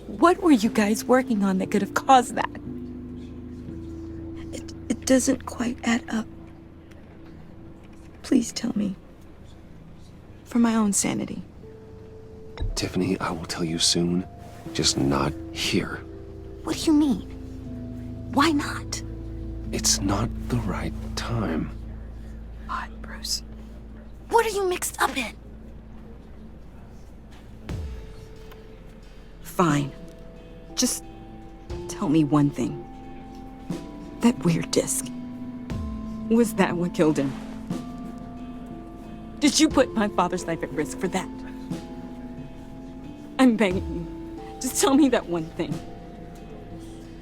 What were you guys working on that could have caused that? It doesn't quite add up. Please tell me. For my own sanity. Tiffany, I will tell you soon. Just not here. What do you mean? Why not? It's not the right time. What, Bruce? What are you mixed up in? Fine. Just tell me one thing. That weird disc. Was that what killed him? Did you put my father's life at risk for that? I'm begging you. Just tell me that one thing.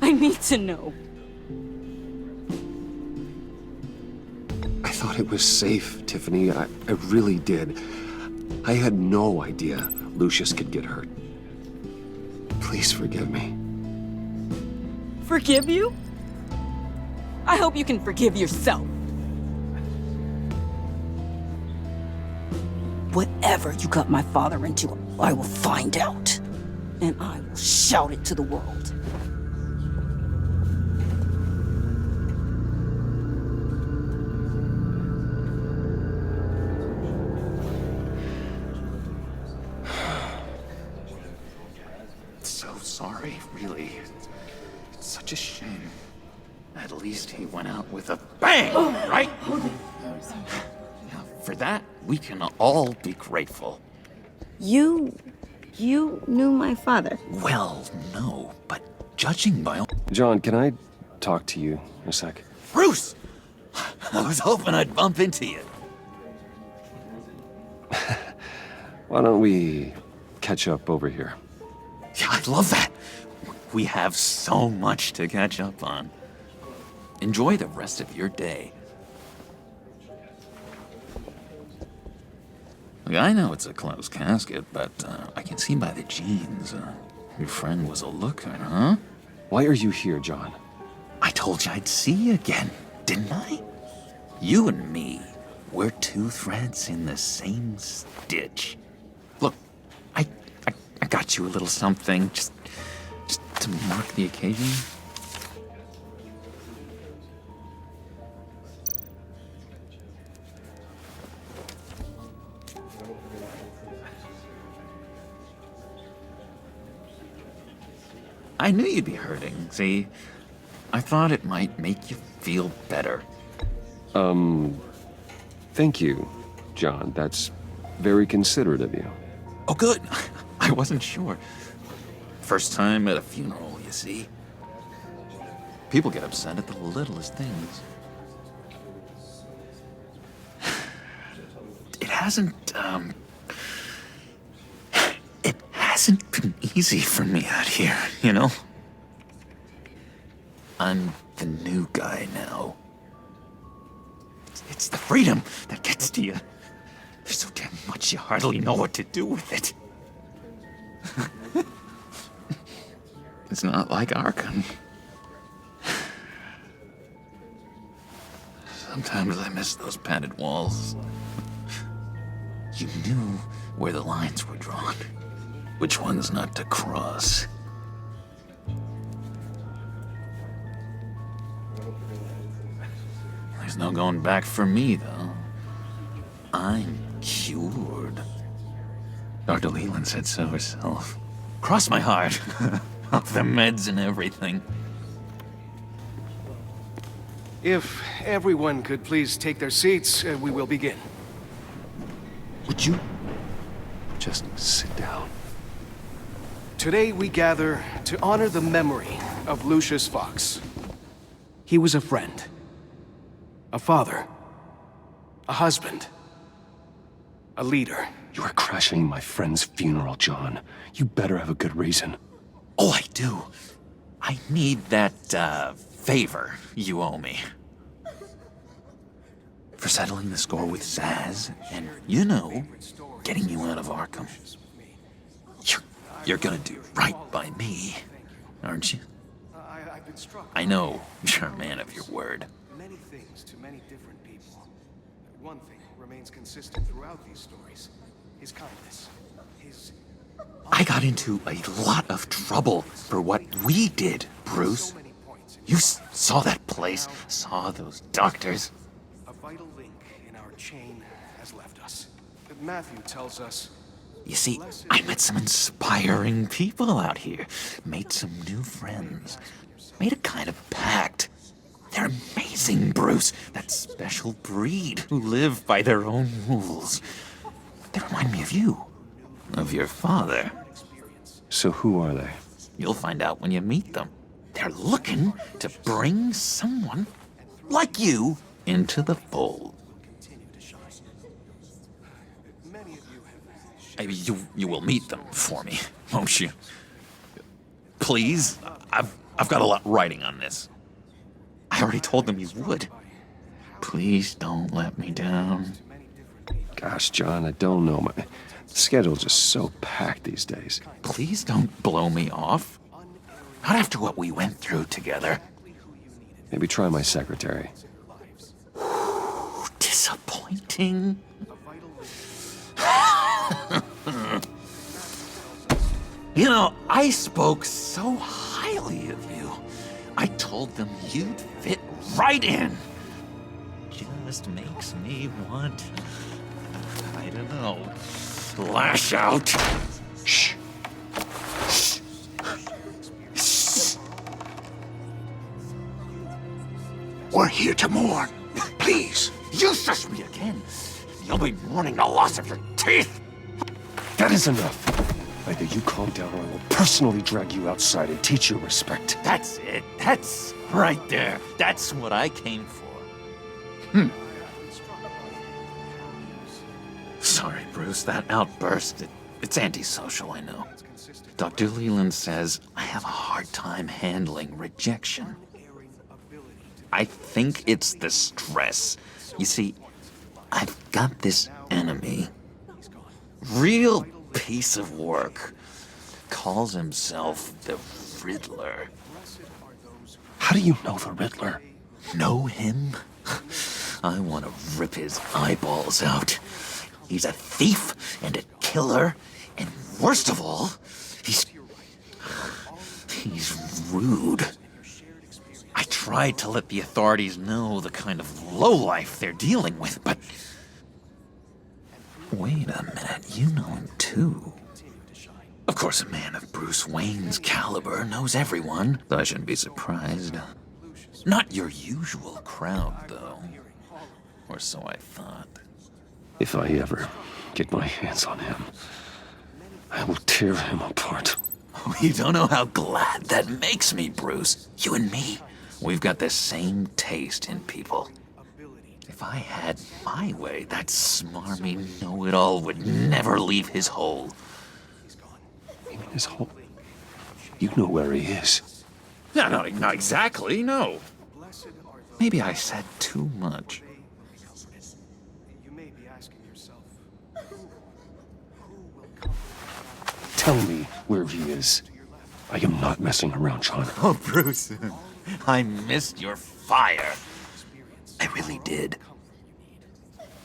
I need to know. I thought it was safe, Tiffany. I really did. I had no idea Lucius could get hurt. Please forgive me. Forgive you? I hope you can forgive yourself. Whatever you got my father into, I will find out. And I will shout it to the world. So sorry, really. It's such a shame. At least he went out with a bang, right? For that, we can all be grateful. You knew my father. Well, no, but judging by all... John, can I talk to you a sec? Bruce! I was hoping I'd bump into you. Why don't we catch up over here? Yeah, I'd love that. We have so much to catch up on. Enjoy the rest of your day. Look, I know it's a closed casket, but I can see by the jeans, your friend was a looker, huh? Why are you here, John? I told you I'd see you again, didn't I? You and me, we're two threads in the same stitch. Look, I got you a little something, just to mark the occasion. I knew you'd be hurting, see? I thought it might make you feel better. Thank you, John. That's very considerate of you. Oh, good. I wasn't sure. First time at a funeral, you see? People get upset at the littlest things. It hasn't been easy for me out here, you know? I'm the new guy now. It's the freedom that gets to you. There's so damn much you hardly know what to do with it. It's not like Arkham. Sometimes I miss those padded walls. You knew where the lines were drawn. Which ones not to cross. There's no going back for me, though. I'm cured. Dr. Leland said so herself. Cross my heart. Off the meds and everything. If everyone could please take their seats, we will begin. Would you just sit down? Today we gather to honor the memory of Lucius Fox. He was a friend, a father, a husband, a leader. You are crashing my friend's funeral, John. You better have a good reason. Oh, I do. I need that, favor you owe me. For settling the score with Zaz, and, you know, getting you out of Arkham. You're gonna do right by me, aren't you? I know you're a man of your word. Many things to many different people. One thing remains consistent throughout these stories. His kindness. I got into a lot of trouble for what we did, Bruce. You saw that place, saw those doctors. A vital link in our chain has left us. Matthew tells us... You see, I met some inspiring people out here. Made some new friends. Made a kind of pact. They're amazing, Bruce. That special breed who live by their own rules. They remind me of you. Of your father. So who are they? You'll find out when you meet them. They're looking to bring someone like you into the fold. You will meet them for me, won't you? Please? I've got a lot riding on this. I already told them you would. Please don't let me down. Gosh, John, I don't know. My schedule's just so packed these days. Please don't blow me off. Not after what we went through together. Maybe try my secretary. Disappointing. You know, I spoke so highly of you. I told them you'd fit right in. Just makes me want, I don't know, lash out. Shh. Shh. Shh. We're here to mourn. Please. You shush me again. You'll be mourning the loss of your teeth. That is enough. Either you calm down or I will personally drag you outside and teach you respect. That's it. That's right there. That's what I came for. Sorry, Bruce. That outburst, it's antisocial, I know. Dr. Leland says I have a hard time handling rejection. I think it's the stress. You see, I've got this enemy. Real piece of work. Calls himself the Riddler. How do you know the Riddler? Know him? I want to rip his eyeballs out. He's a thief and a killer, and worst of all, he's rude. I tried to let the authorities know the kind of lowlife they're dealing with, but... Wait a minute, you know him too. Of course, a man of Bruce Wayne's caliber knows everyone, so I shouldn't be surprised. Not your usual crowd, though. Or so I thought. If I ever get my hands on him, I will tear him apart. You don't know how glad that makes me, Bruce. You and me, we've got the same taste in people. If I had my way, that smarmy know-it-all would never leave his hole. You mean his hole? You know where he is. No, not exactly, no. Maybe I said too much. Tell me where he is. I am not messing around, John. Oh, Bruce, I missed your fire. I really did.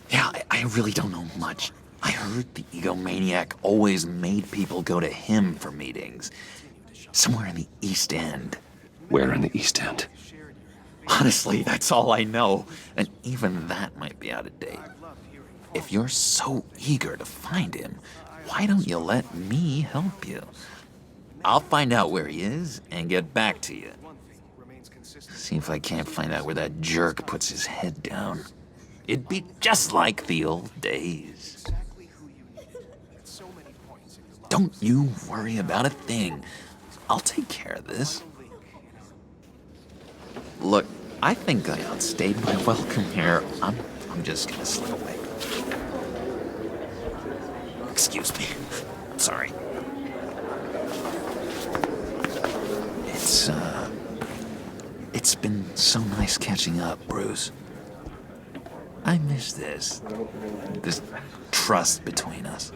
Yeah, I really don't know much. I heard the egomaniac always made people go to him for meetings. Somewhere in the East End. Where in the East End? Honestly, that's all I know. And even that might be out of date. If you're so eager to find him, why don't you let me help you? I'll find out where he is and get back to you. See if I can't find out where that jerk puts his head down. It'd be just like the old days. Don't you worry about a thing. I'll take care of this. Look, I think I outstayed my welcome here. I'm just gonna slip away. Excuse me. Sorry. It's been so nice catching up, Bruce. I miss this trust between us.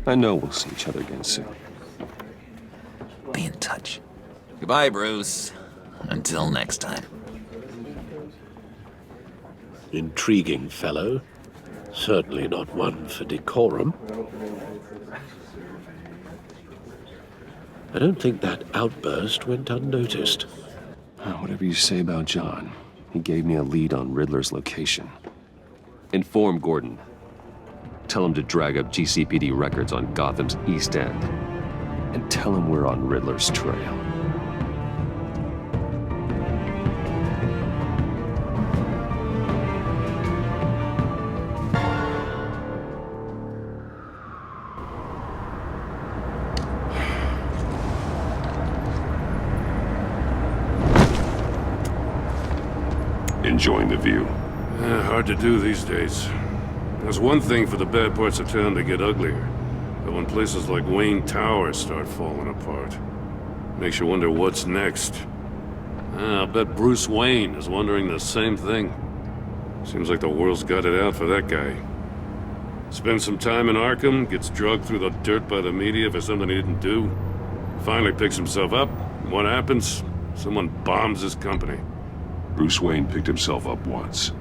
I know we'll see each other again soon. Be in touch. Goodbye, Bruce. Until next time. Intriguing fellow. Certainly not one for decorum. I don't think that outburst went unnoticed. Whatever you say about John, he gave me a lead on Riddler's location. Inform Gordon. Tell him to drag up GCPD records on Gotham's East End. And tell him we're on Riddler's trail. Enjoying the view. Hard to do these days. There's one thing for the bad parts of town to get uglier. But when places like Wayne Tower start falling apart, makes you wonder what's next. I'll bet Bruce Wayne is wondering the same thing. Seems like the world's got it out for that guy. Spends some time in Arkham, gets drugged through the dirt by the media for something he didn't do. Finally picks himself up, and what happens? Someone bombs his company. Bruce Wayne picked himself up once.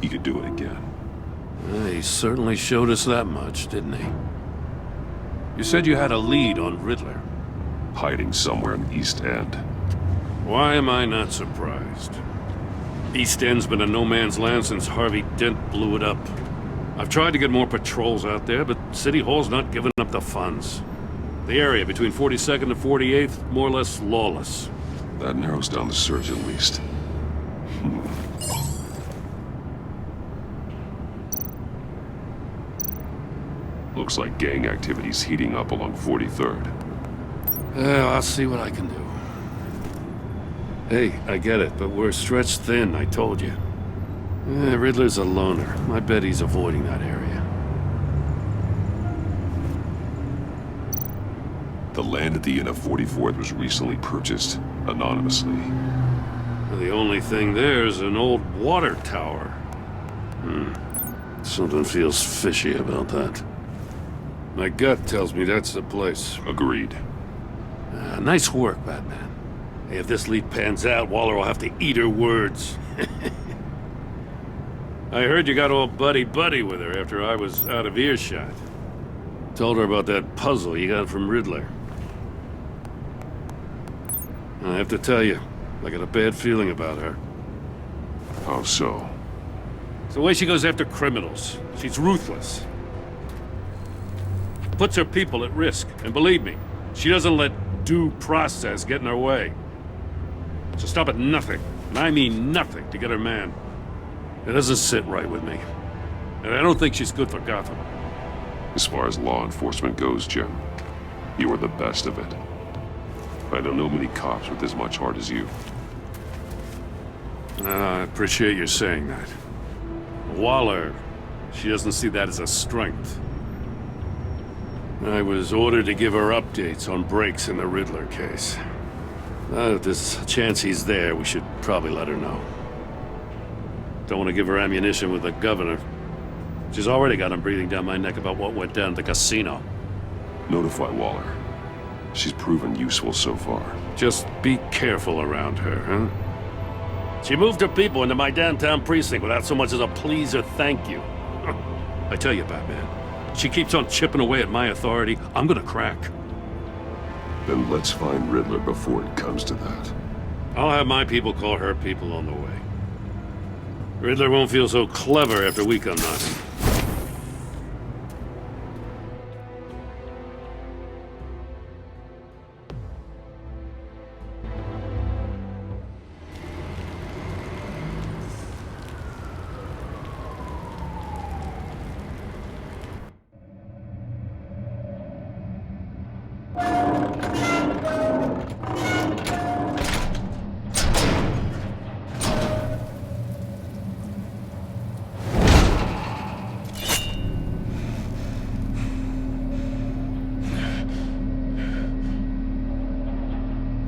He could do it again. He certainly showed us that much, didn't he? You said you had a lead on Riddler. Hiding somewhere in the East End. Why am I not surprised? East End's been a no-man's land since Harvey Dent blew it up. I've tried to get more patrols out there, but City Hall's not giving up up the funds. The area between 42nd and 48th, more or less lawless. That narrows down the search at least. Looks like gang activity's heating up along 43rd. Well, I'll see what I can do. Hey, I get it, but we're stretched thin, I told you. Riddler's a loner. I bet he's avoiding that area. The land at the end of 44th was recently purchased, anonymously. The only thing there is an old water tower. Something feels fishy about that. My gut tells me that's the place. Agreed. Nice work, Batman. Hey, if this lead pans out, Waller will have to eat her words. I heard you got all buddy-buddy with her after I was out of earshot. Told her about that puzzle you got from Riddler. I have to tell you, I got a bad feeling about her. How so? It's the way she goes after criminals. She's ruthless. Puts her people at risk, and believe me, she doesn't let due process get in her way. She'll stop at nothing, and I mean nothing, to get her man. It doesn't sit right with me. And I don't think she's good for Gotham. As far as law enforcement goes, Jim, you are the best of it. I don't know many cops with as much heart as you. I appreciate you saying that. Waller, she doesn't see that as a strength. I was ordered to give her updates on breaks in the Riddler case. If there's a chance he's there, we should probably let her know. Don't want to give her ammunition with the governor. She's already got him breathing down my neck about what went down at the casino. Notify Waller. She's proven useful so far. Just be careful around her, huh? She moved her people into my downtown precinct without so much as a please or thank you. I tell you, Batman, she keeps on chipping away at my authority, I'm gonna crack. Then let's find Riddler before it comes to that. I'll have my people call her people on the way. Riddler won't feel so clever after we come knocking.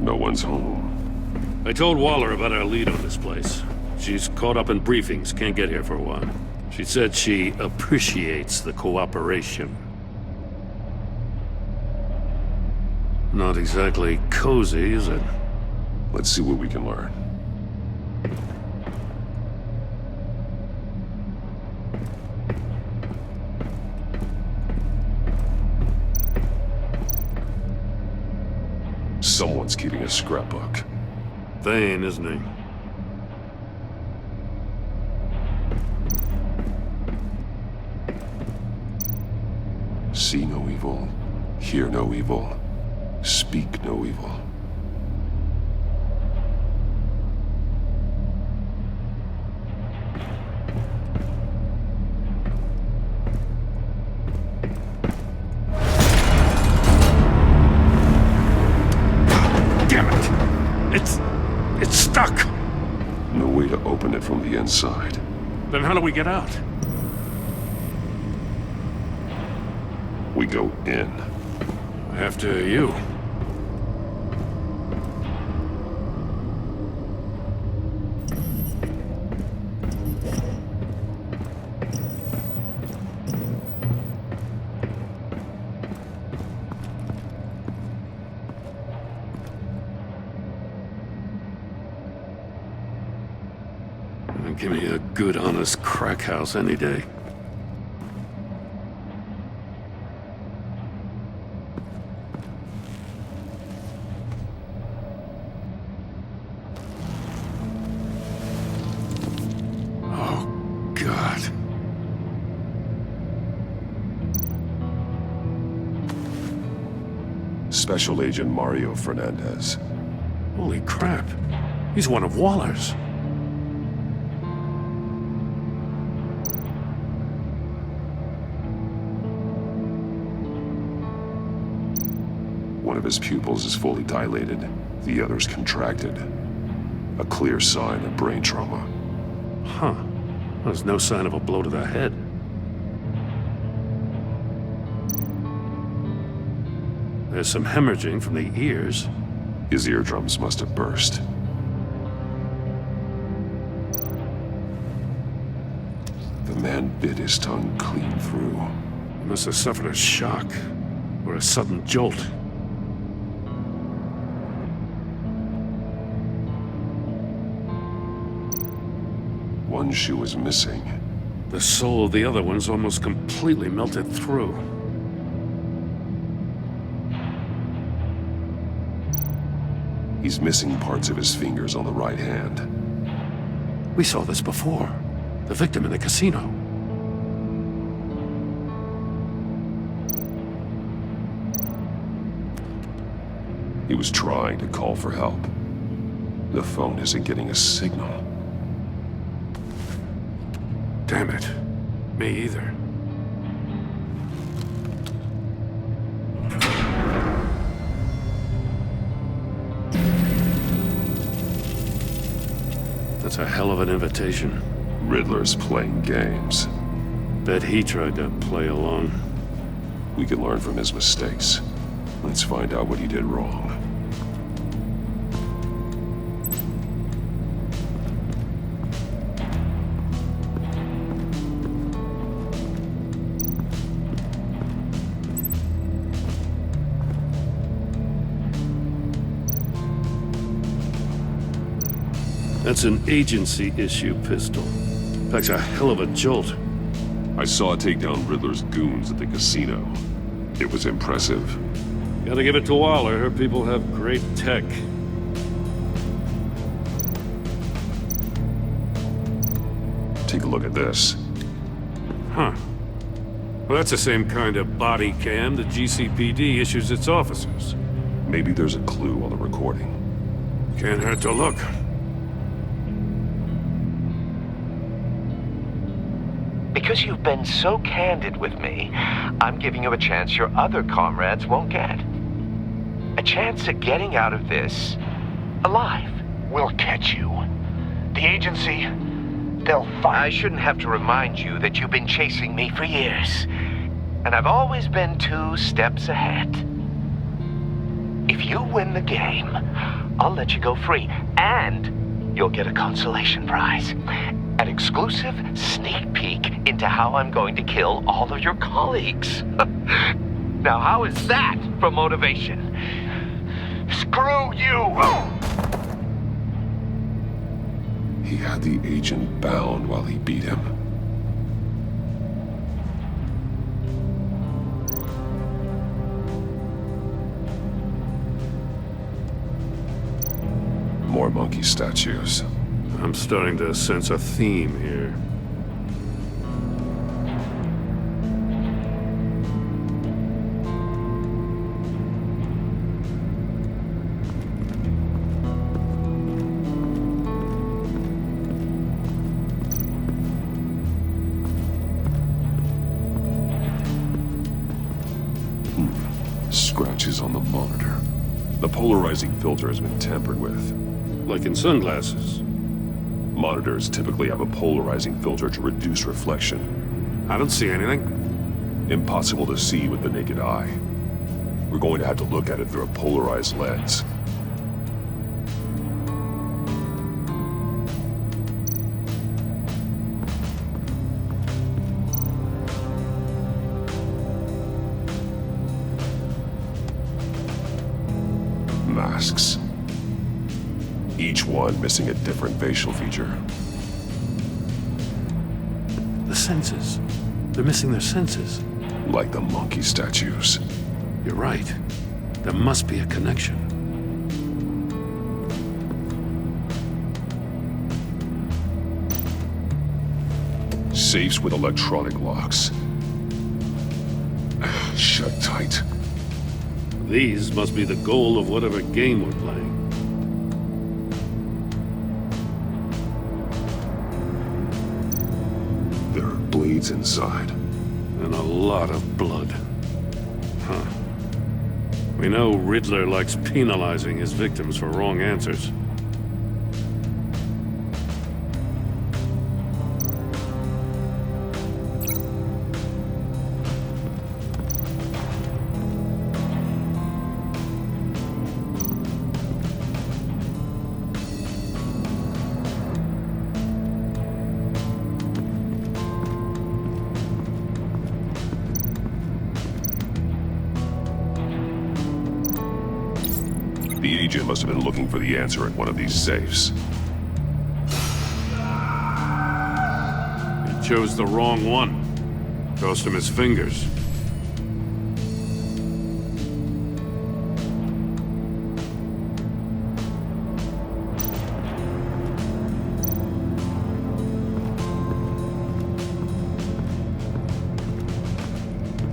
No one's home. I told Waller about our lead on this place. She's caught up in briefings, can't get here for a while. She said she appreciates the cooperation. Not exactly cozy, is it? Let's see what we can learn. Someone's keeping a scrapbook. Thane, isn't he? See no evil, hear no evil, speak no evil. It's stuck! No way to open it from the inside. Then how do we get out? We go in. After you. Give me a good, honest crack house any day. Oh, God. Special Agent Mario Fernandez. Holy crap. He's one of Waller's. One of his pupils is fully dilated, the other's contracted. A clear sign of brain trauma. Huh. There's no sign of a blow to the head. There's some hemorrhaging from the ears. His eardrums must have burst. The man bit his tongue clean through. He must have suffered a shock, or a sudden jolt. One shoe is missing. The sole of the other one's almost completely melted through. He's missing parts of his fingers on the right hand. We saw this before. The victim in the casino. He was trying to call for help. The phone isn't getting a signal. Damn it. Me either. That's a hell of an invitation. Riddler's playing games. Bet he tried to play along. We can learn from his mistakes. Let's find out what he did wrong. That's an agency-issue pistol. Packs a hell of a jolt. I saw it take down Riddler's goons at the casino. It was impressive. Gotta give it to Waller. Her people have great tech. Take a look at this. Huh. Well, that's the same kind of body cam the GCPD issues its officers. Maybe there's a clue on the recording. Can't hurt to look. Because you've been so candid with me, I'm giving you a chance your other comrades won't get. A chance at getting out of this alive. We'll catch you. The agency, they'll find... I shouldn't have to remind you that you've been chasing me for years. And I've always been 2 steps ahead. If you win the game, I'll let you go free. And you'll get a consolation prize. An exclusive sneak peek into how I'm going to kill all of your colleagues. Now, how is that for motivation? Screw you! He had the agent bound while he beat him. More monkey statues. I'm starting to sense a theme here. Scratches on the monitor. The polarizing filter has been tampered with. Like in sunglasses. Monitors typically have a polarizing filter to reduce reflection. I don't see anything. Impossible to see with the naked eye. We're going to have to look at it through a polarized lens. Masks. Each one missing a different facial feature. The senses. They're missing their senses. Like the monkey statues. You're right. There must be a connection. Safes with electronic locks. Shut tight. These must be the goal of whatever game we're playing. There are bleeds inside. And a lot of blood. Huh. We know Riddler likes penalizing his victims for wrong answers. The agent must have been looking for the answer at one of these safes. He chose the wrong one. Cost him his fingers.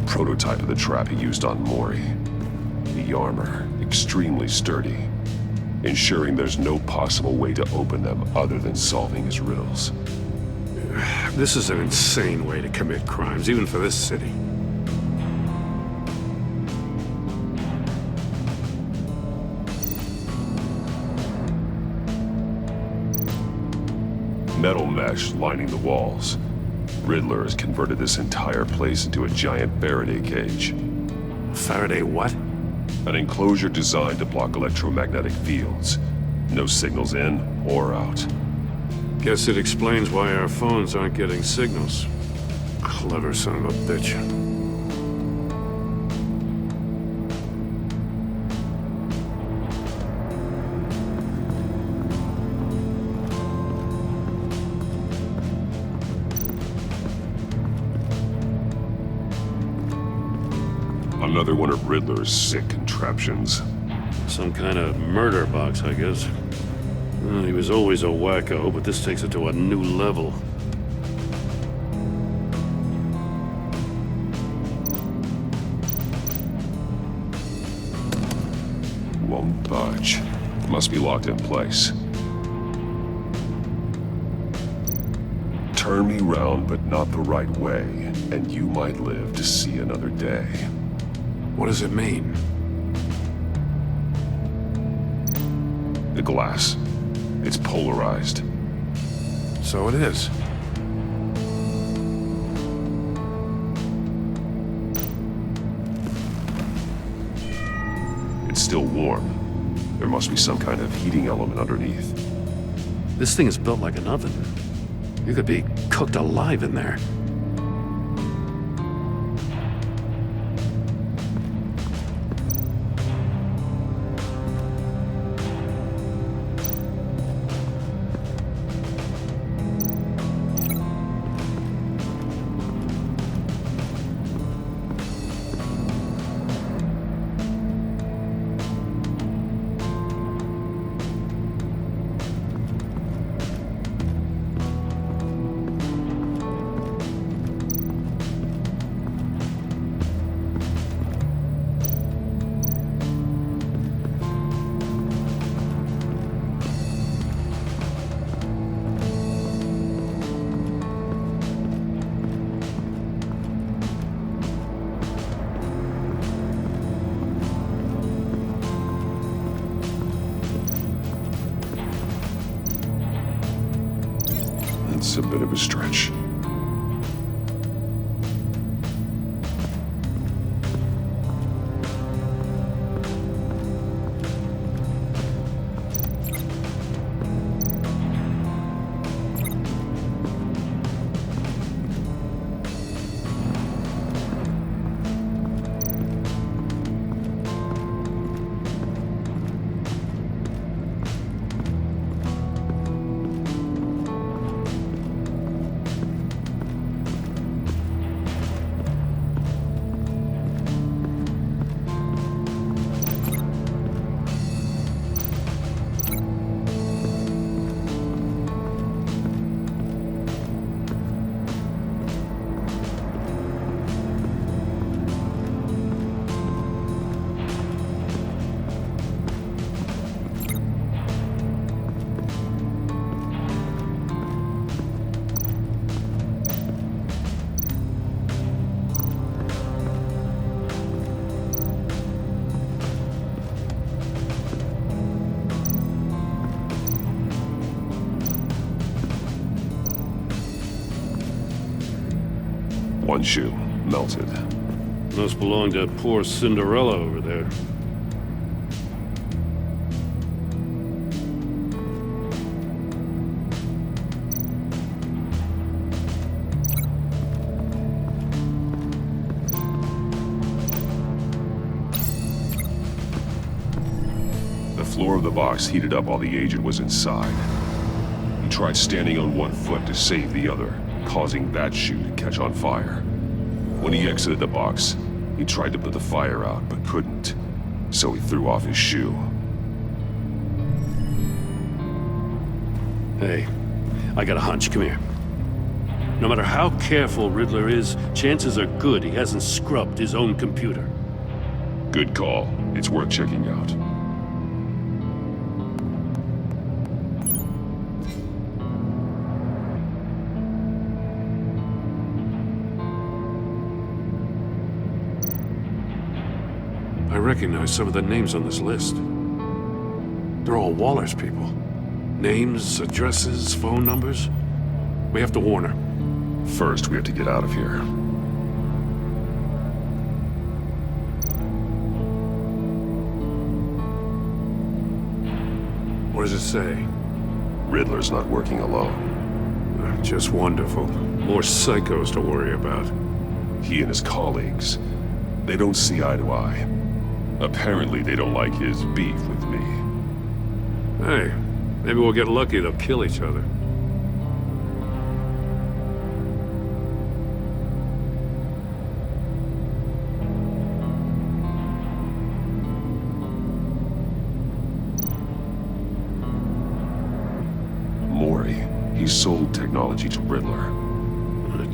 Prototype of the trap he used on Mori. The armor, extremely sturdy, ensuring there's no possible way to open them other than solving his riddles. This is an insane way to commit crimes, even for this city. Metal mesh lining the walls. Riddler has converted this entire place into a giant Faraday cage. Faraday what? An enclosure designed to block electromagnetic fields. No signals in or out. Guess it explains why our phones aren't getting signals. Clever son of a bitch. Another one of Riddler's sick contraptions. Some kind of murder box, I guess. Well, he was always a wacko, but this takes it to a new level. Won't budge. Must be locked in place. Turn me round, but not the right way, and you might live to see another day. What does it mean? The glass. It's polarized. So it is. It's still warm. There must be some kind of heating element underneath. This thing is built like an oven. You could be cooked alive in there. It's a bit of a stretch. One shoe, melted. Must belong to poor Cinderella over there. The floor of the box heated up while the agent was inside. He tried standing on one foot to save the other, causing that shoe to catch on fire. When he exited the box, he tried to put the fire out, but couldn't. So he threw off his shoe. Hey, I got a hunch. Come here. No matter how careful Riddler is, chances are good he hasn't scrubbed his own computer. Good call. It's worth checking out. I recognize some of the names on this list. They're all Waller's people. Names, addresses, phone numbers. We have to warn her. First, we have to get out of here. What does it say? Riddler's not working alone. Just wonderful. More psychos to worry about. He and his colleagues, they don't see eye to eye. Apparently, they don't like his beef with me. Hey, maybe we'll get lucky they'll kill each other. Mori, he sold technology to Riddler.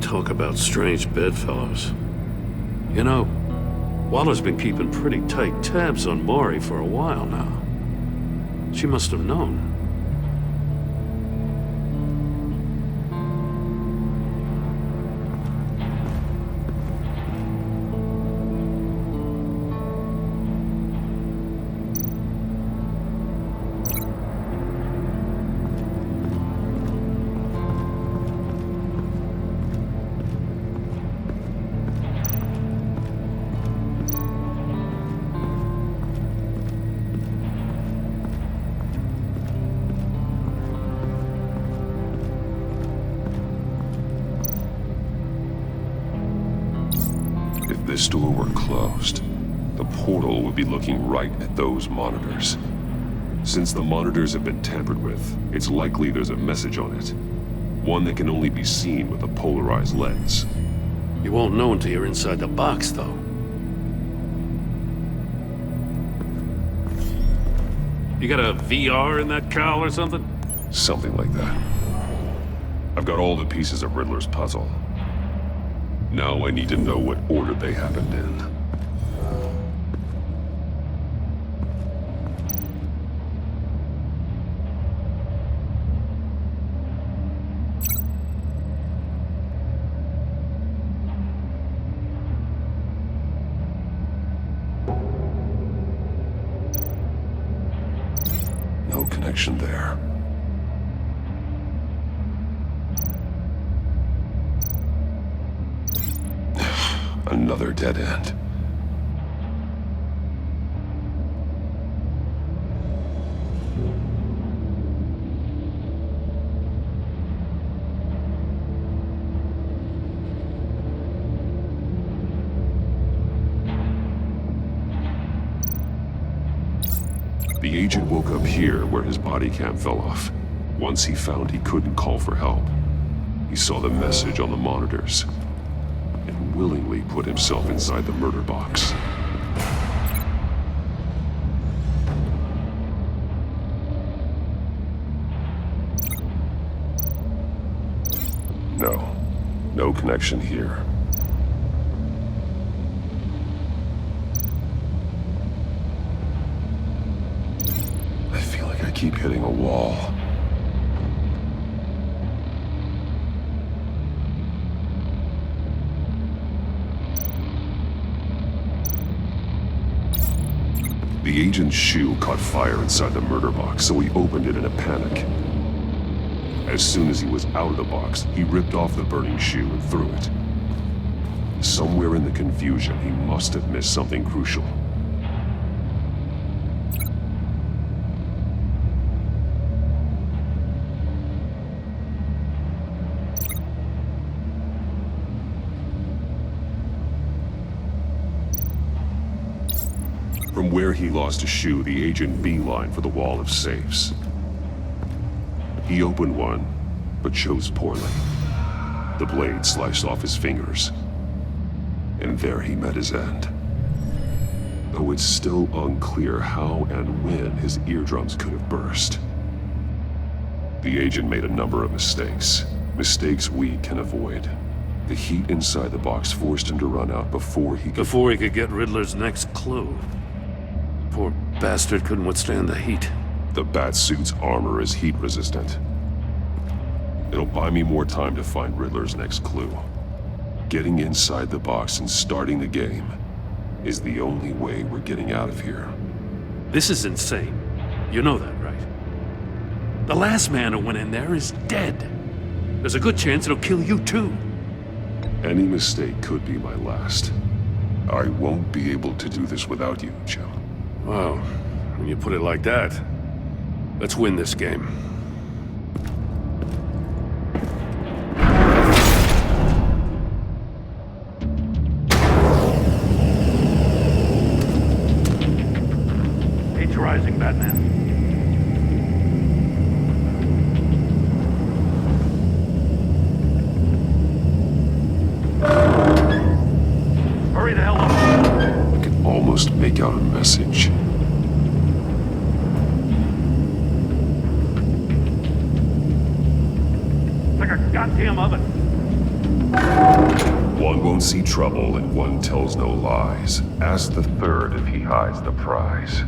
Talk about strange bedfellows. You know, Waller's been keeping pretty tight tabs on Mori for a while now. She must have known. If this door were closed, the portal would be looking right at those monitors. Since the monitors have been tampered with, it's likely there's a message on it. One that can only be seen with a polarized lens. You won't know until you're inside the box, though. You got a VR in that cowl or something? Something like that. I've got all the pieces of Riddler's puzzle. Now I need to know what order they happened in. No connection there. Another dead end. The agent woke up here where his body cam fell off. Once he found he couldn't call for help, he saw the message on the monitors and willingly put himself inside the murder box. No connection here. I feel like I keep hitting a wall. The agent's shoe caught fire inside the murder box, so he opened it in a panic. As soon as he was out of the box, he ripped off the burning shoe and threw it. Somewhere in the confusion, he must have missed something crucial. From where he lost a shoe, the agent beelined for the wall of safes. He opened one, but chose poorly. The blade sliced off his fingers. And there he met his end. Though it's still unclear how and when his eardrums could have burst. The agent made a number of mistakes. Mistakes we can avoid. The heat inside the box forced him to run out before he could get Riddler's next clue. Poor bastard couldn't withstand the heat. The Batsuit's armor is heat resistant. It'll buy me more time to find Riddler's next clue. Getting inside the box and starting the game is the only way we're getting out of here. This is insane. You know that, right? The last man who went in there is dead. There's a good chance it'll kill you too. Any mistake could be my last. I won't be able to do this without you, Jim. Well, when you put it like that, let's win this game. Heat's rising, Batman. Hurry the hell up. I can almost make out a message. Like a goddamn oven. One won't see trouble and one tells no lies. Ask the third if he hides the prize.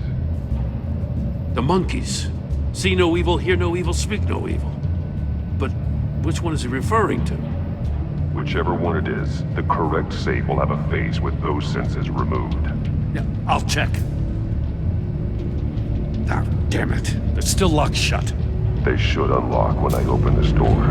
The monkeys. See no evil, hear no evil, speak no evil. But which one is he referring to? Whichever one it is, the correct safe will have a face with those senses removed. Yeah, I'll check. Ah, damn it. They're still locked shut. They should unlock when I open this door.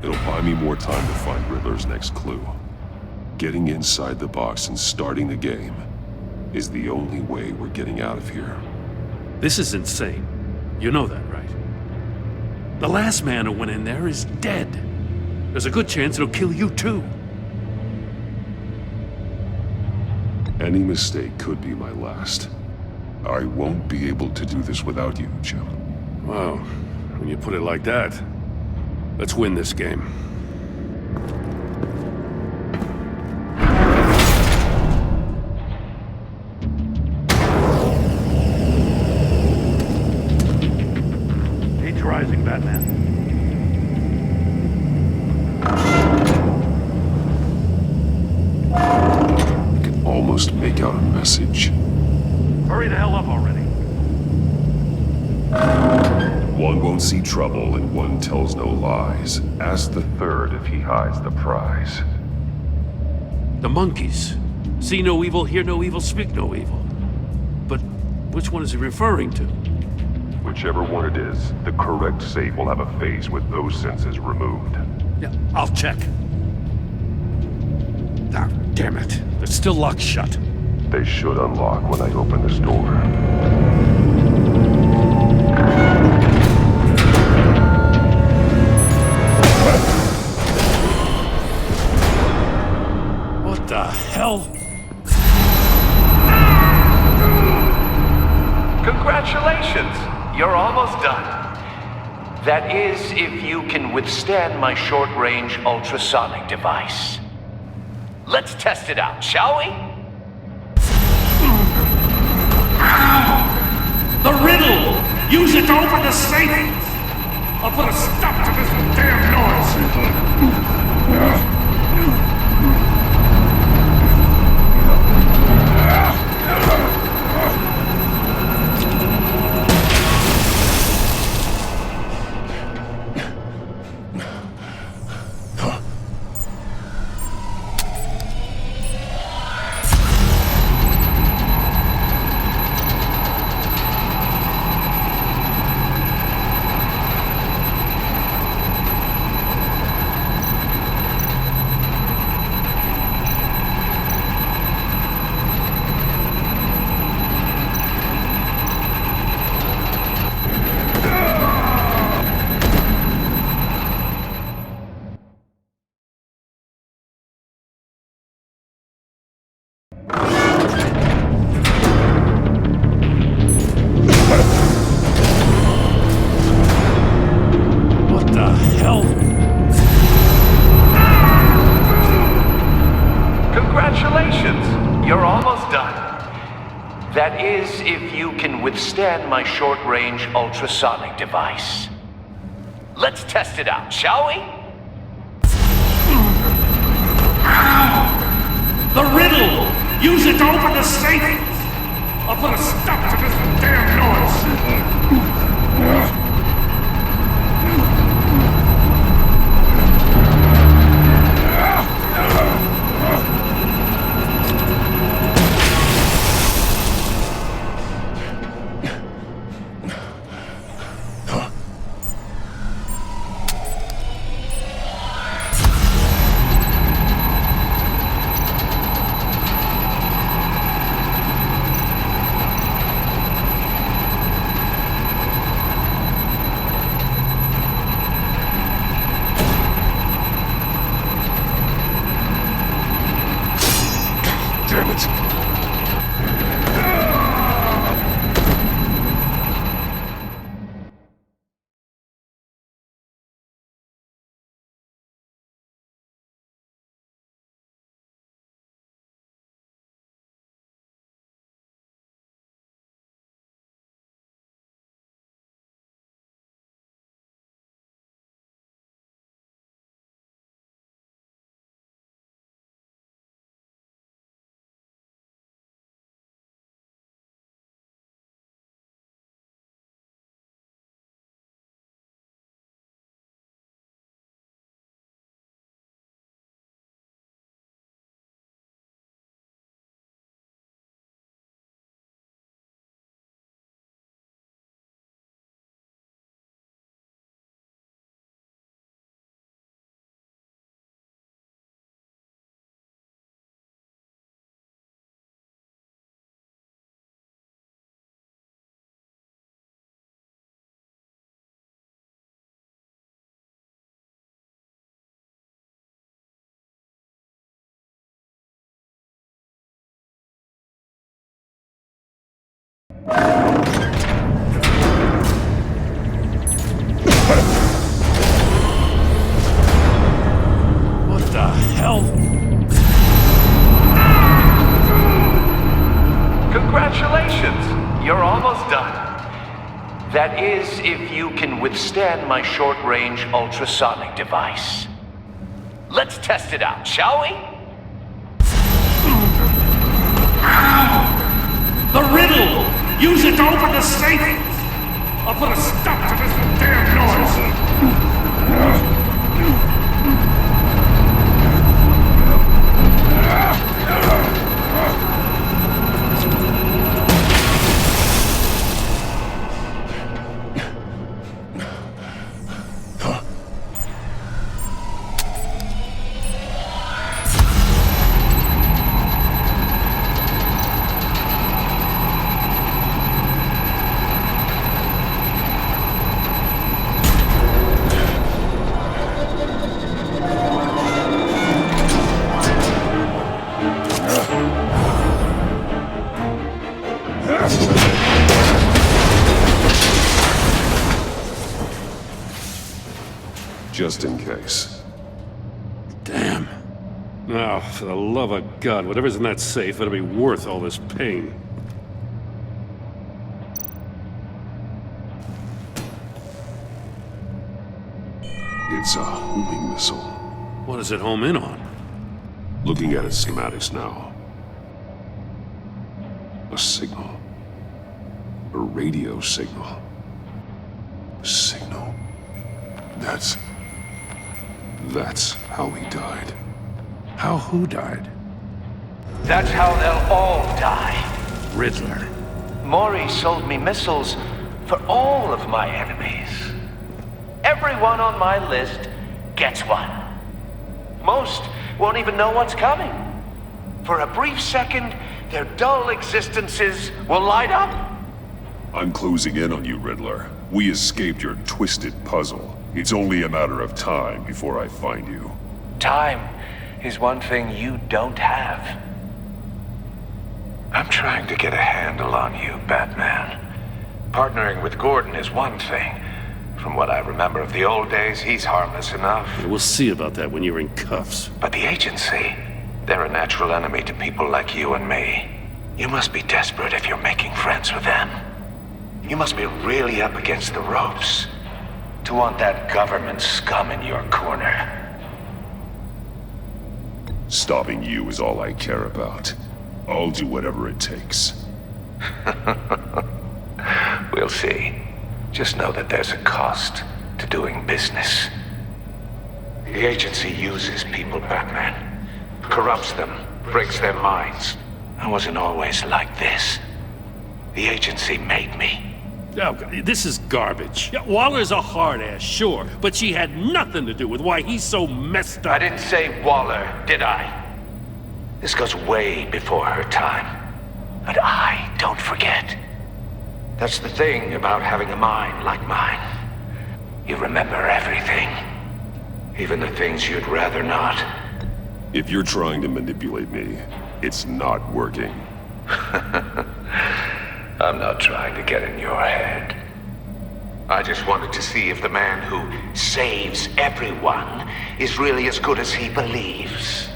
It'll buy me more time to find Riddler's next clue. Getting inside the box and starting the game is the only way we're getting out of here. This is insane. You know that, right? The last man who went in there is dead. There's a good chance it'll kill you too. Any mistake could be my last. I won't be able to do this without you, Jim. Well, when you put it like that, let's win this game. Heat's rising, Batman. I can almost make out a message. Hurry the hell up already. One won't see trouble and one tells no lies. Ask the third if he hides the prize. The monkeys. See no evil, hear no evil, speak no evil. But which one is he referring to? Whichever one it is, the correct safe will have a face with those senses removed. Yeah, I'll check. Ah, damn it. They're still locked shut. They should unlock when I open this door. What the hell? Congratulations! You're almost done. That is, if you can withstand my short-range ultrasonic device. Let's test it out, shall we? The riddle! Use it to open the safe! I'll put a stop to this damn noise! Congratulations! You're almost done. That is, if you can withstand my short-range ultrasonic device. Let's test it out, shall we? The riddle! Use it to open the safe! I'll put a stop to this damn noise! Damn it. What the hell? Congratulations! You're almost done. That is, if you can withstand my short-range ultrasonic device. Let's test it out, shall we? The riddle! Use it to open the safe! I'll put a stop to this damn noise! Just in case. Damn. Now, for the love of God, whatever's in that safe better be worth all this pain. It's a homing missile. What does it home in on? Looking at its schematics now. A signal. A radio signal. A signal. That's how he died. How who died? That's how they'll all die. Riddler. Maury sold me missiles for all of my enemies. Everyone on my list gets one. Most won't even know what's coming. For a brief second, their dull existences will light up. I'm closing in on you, Riddler. We escaped your twisted puzzle. It's only a matter of time before I find you. Time is one thing you don't have. I'm trying to get a handle on you, Batman. Partnering with Gordon is one thing. From what I remember of the old days, he's harmless enough. We'll see about that when you're in cuffs. But the agency, They're a natural enemy to people like you and me. You must be desperate if you're making friends with them. You must be really up against the ropes to want that government scum in your corner. Stopping you is all I care about. I'll do whatever it takes. We'll see. Just know that there's a cost to doing business. The agency uses people, Batman. Corrupts them, breaks their minds. I wasn't always like this. The agency made me. Oh, this is garbage. Yeah, Waller's a hard-ass, sure, but she had nothing to do with why he's so messed up. I didn't say Waller, did I? This goes way before her time. And I don't forget. That's the thing about having a mind like mine. You remember everything. Even the things you'd rather not. If you're trying to manipulate me, it's not working. I'm not trying to get in your head. I just wanted to see if the man who saves everyone is really as good as he believes.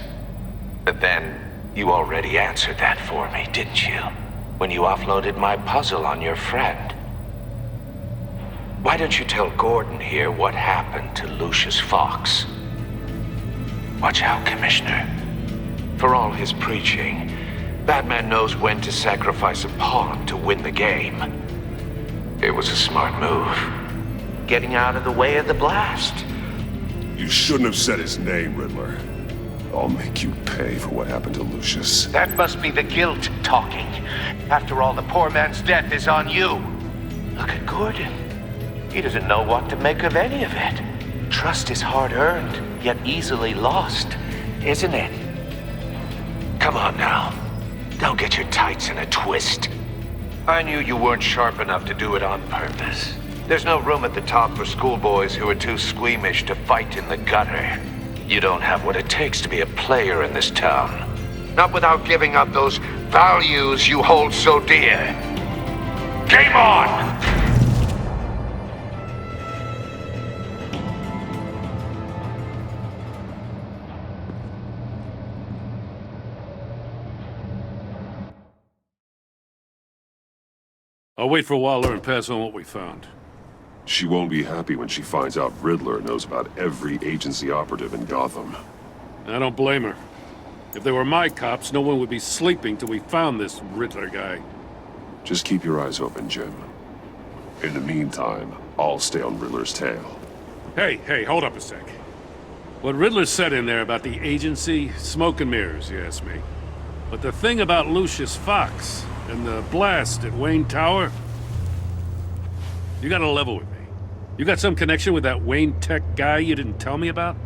But then, you already answered that for me, didn't you? When you offloaded my puzzle on your friend. Why don't you tell Gordon here what happened to Lucius Fox? Watch out, Commissioner. For all his preaching, Batman knows when to sacrifice a pawn to win the game. It was a smart move. Getting out of the way of the blast. You shouldn't have said his name, Riddler. I'll make you pay for what happened to Lucius. That must be the guilt talking. After all, the poor man's death is on you. Look at Gordon. He doesn't know what to make of any of it. Trust is hard-earned, yet easily lost, isn't it? Come on now. Don't get your tights in a twist. I knew you weren't sharp enough to do it on purpose. There's no room at the top for schoolboys who are too squeamish to fight in the gutter. You don't have what it takes to be a player in this town. Not without giving up those values you hold so dear. Game on! I'll wait for Waller and pass on what we found. She won't be happy when she finds out Riddler knows about every agency operative in Gotham. I don't blame her. If they were my cops, no one would be sleeping till we found this Riddler guy. Just keep your eyes open, Jim. In the meantime, I'll stay on Riddler's tail. Hey, hold up a sec. What Riddler said in there about the agency, smoke and mirrors, you ask me. But the thing about Lucius Fox and the blast at Wayne Tower, you gotta level with me. You got some connection with that Wayne Tech guy you didn't tell me about?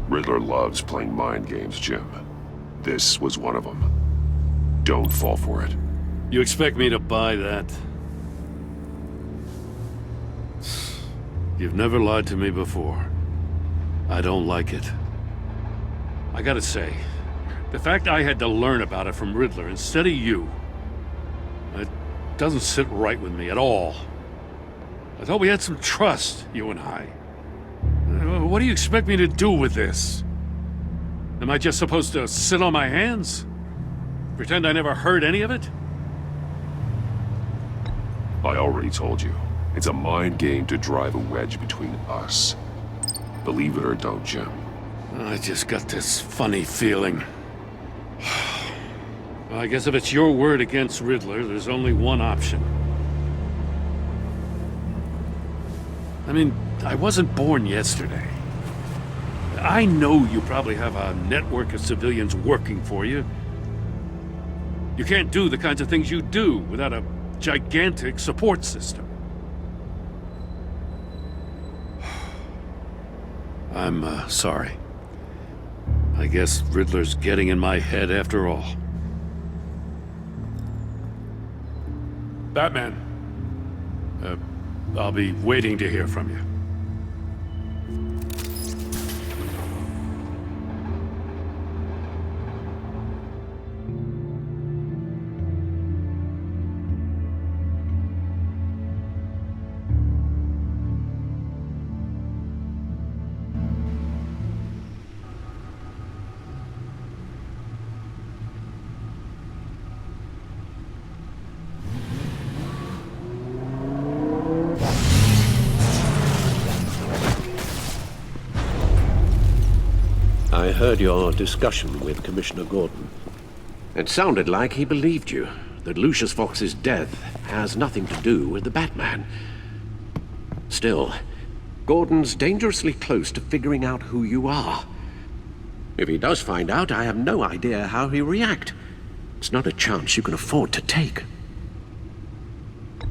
Riddler loves playing mind games, Jim. This was one of them. Don't fall for it. You expect me to buy that? You've never lied to me before. I don't like it. I gotta say, the fact I had to learn about it from Riddler instead of you, it doesn't sit right with me at all. I thought we had some trust, you and I. What do you expect me to do with this? Am I just supposed to sit on my hands? Pretend I never heard any of it? I already told you. It's a mind game to drive a wedge between us. Believe it or don't, Jim. I just got this funny feeling. Well, I guess if it's your word against Riddler, there's only one option. I mean, I wasn't born yesterday. I know you probably have a network of civilians working for you. You can't do the kinds of things you do without a gigantic support system. I'm sorry. I guess Riddler's getting in my head after all. Batman. I'll be waiting to hear from you. I heard your discussion with Commissioner Gordon. It sounded like he believed you, that Lucius Fox's death has nothing to do with the Batman. Still, Gordon's dangerously close to figuring out who you are. If he does find out, I have no idea how he'll react. It's not a chance you can afford to take.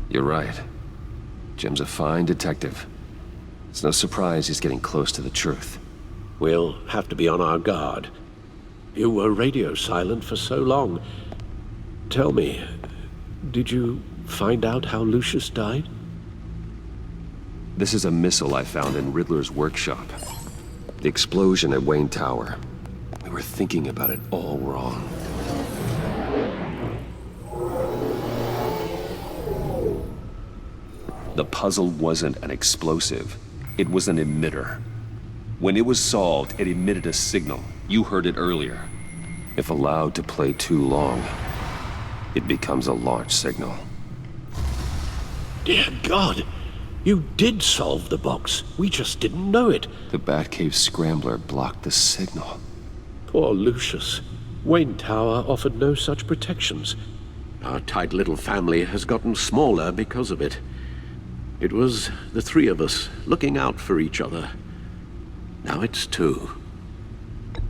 You're right. Jim's a fine detective. It's no surprise he's getting close to the truth. We'll have to be on our guard. You were radio silent for so long. Tell me, did you find out how Lucius died? This is a missile I found in Riddler's workshop. The explosion at Wayne Tower. We were thinking about it all wrong. The puzzle wasn't an explosive. It was an emitter. When it was solved, it emitted a signal. You heard it earlier. If allowed to play too long, it becomes a launch signal. Dear God! You did solve the box. We just didn't know it. The Batcave scrambler blocked the signal. Poor Lucius. Wayne Tower offered no such protections. Our tight little family has gotten smaller because of it. It was the three of us looking out for each other. Now it's two.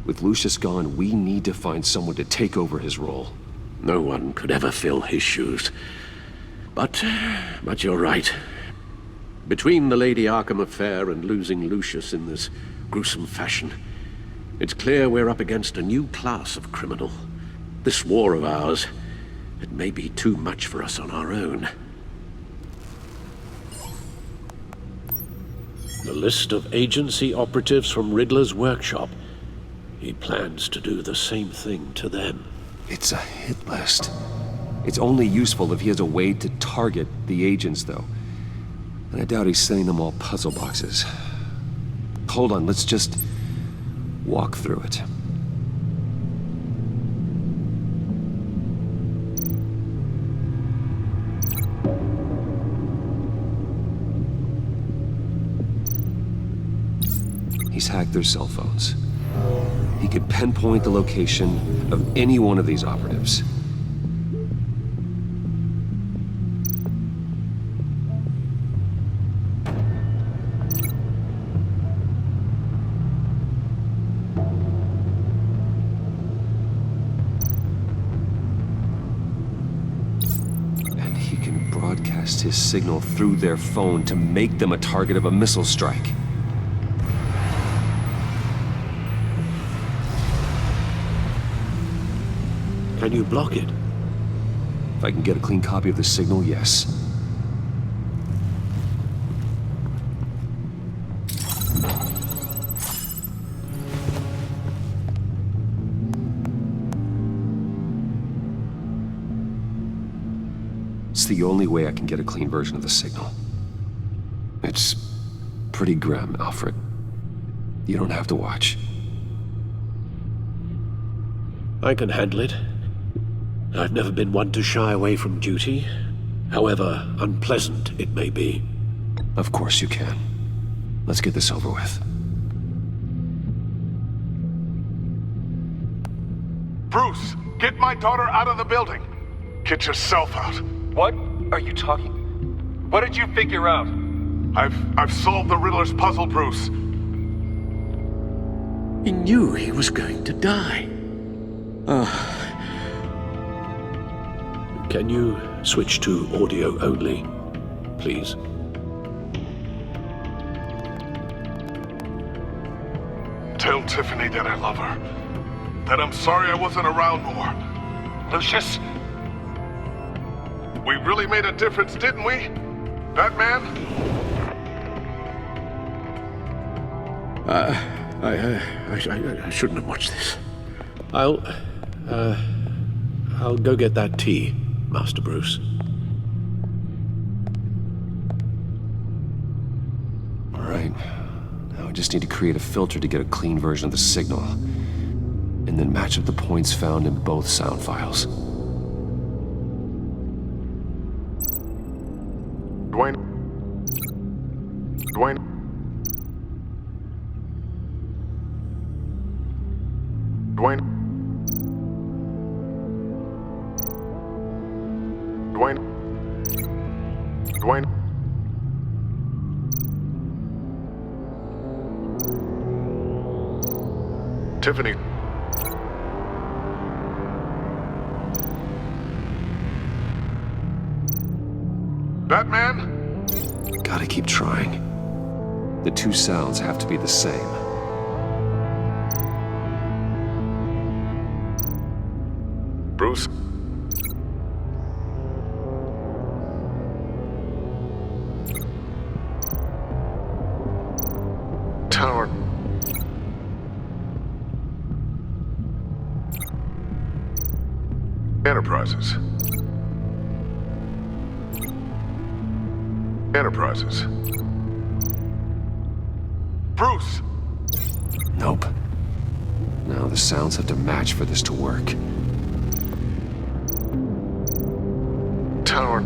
With Lucius gone, we need to find someone to take over his role. No one could ever fill his shoes. But you're right. Between the Lady Arkham affair and losing Lucius in this gruesome fashion, it's clear we're up against a new class of criminal. This war of ours, it may be too much for us on our own. The list of agency operatives from Riddler's workshop. He plans to do the same thing to them. It's a hit list. It's only useful if he has a way to target the agents, though. And I doubt he's sending them all puzzle boxes. Hold on, let's just walk through it. He's hacked their cell phones. He could pinpoint the location of any one of these operatives. And he can broadcast his signal through their phone to make them a target of a missile strike. Can you block it? If I can get a clean copy of the signal, yes. It's the only way I can get a clean version of the signal. It's pretty grim, Alfred. You don't have to watch. I can handle it. I've never been one to shy away from duty, however unpleasant it may be. Of course you can. Let's get this over with. Bruce, get my daughter out of the building. Get yourself out. What are you talking? What did you figure out? I've solved the Riddler's puzzle, Bruce. He knew he was going to die. Can you switch to audio only, please? Tell Tiffany that I love her. That I'm sorry I wasn't around more. Lucius? We really made a difference, didn't we? Batman? I shouldn't have watched this. I'll go get that tea, Master Bruce. All right. Now I just need to create a filter to get a clean version of the signal, and then match up the points found in both sound files. Dwayne. Dwayne. Dwayne. Dwayne. Tiffany. Batman? Gotta keep trying. The two sounds have to be the same. Bruce? Tower. Enterprises. Enterprises. Bruce! Nope. Now the sounds have to match for this to work. Tower.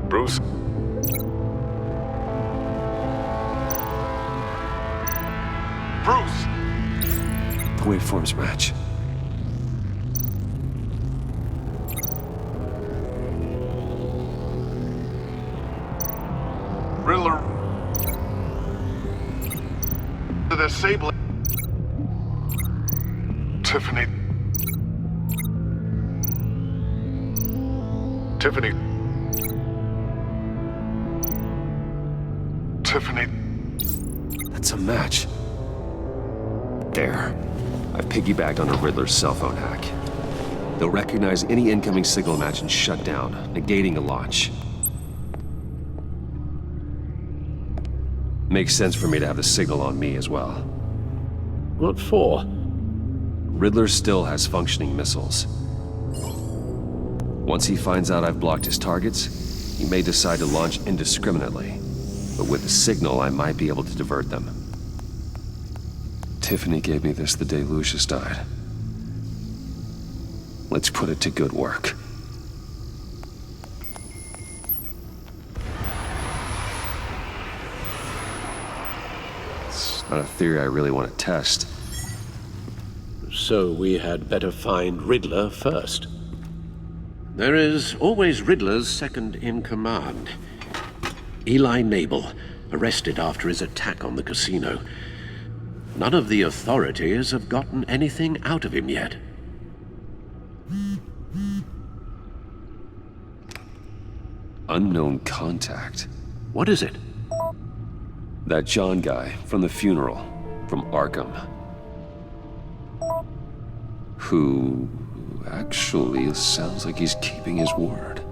Bruce? Bruce! The waveforms match. Riddler. The disabling. Tiffany. Tiffany. Tiffany. That's a match. There. I've piggybacked on a Riddler's cell phone hack. They'll recognize any incoming signal match and shut down, negating a launch. Makes sense for me to have the signal on me as well. What for? Riddler still has functioning missiles. Once he finds out I've blocked his targets, he may decide to launch indiscriminately. But with the signal, I might be able to divert them. Tiffany gave me this the day Lucius died. Let's put it to good work. It's not a theory I really want to test. So we had better find Riddler first. There is always Riddler's second in command. Eli Nabel, arrested after his attack on the casino. None of the authorities have gotten anything out of him yet. Unknown contact. What is it? That John guy from the funeral, from Arkham. Who actually sounds like he's keeping his word.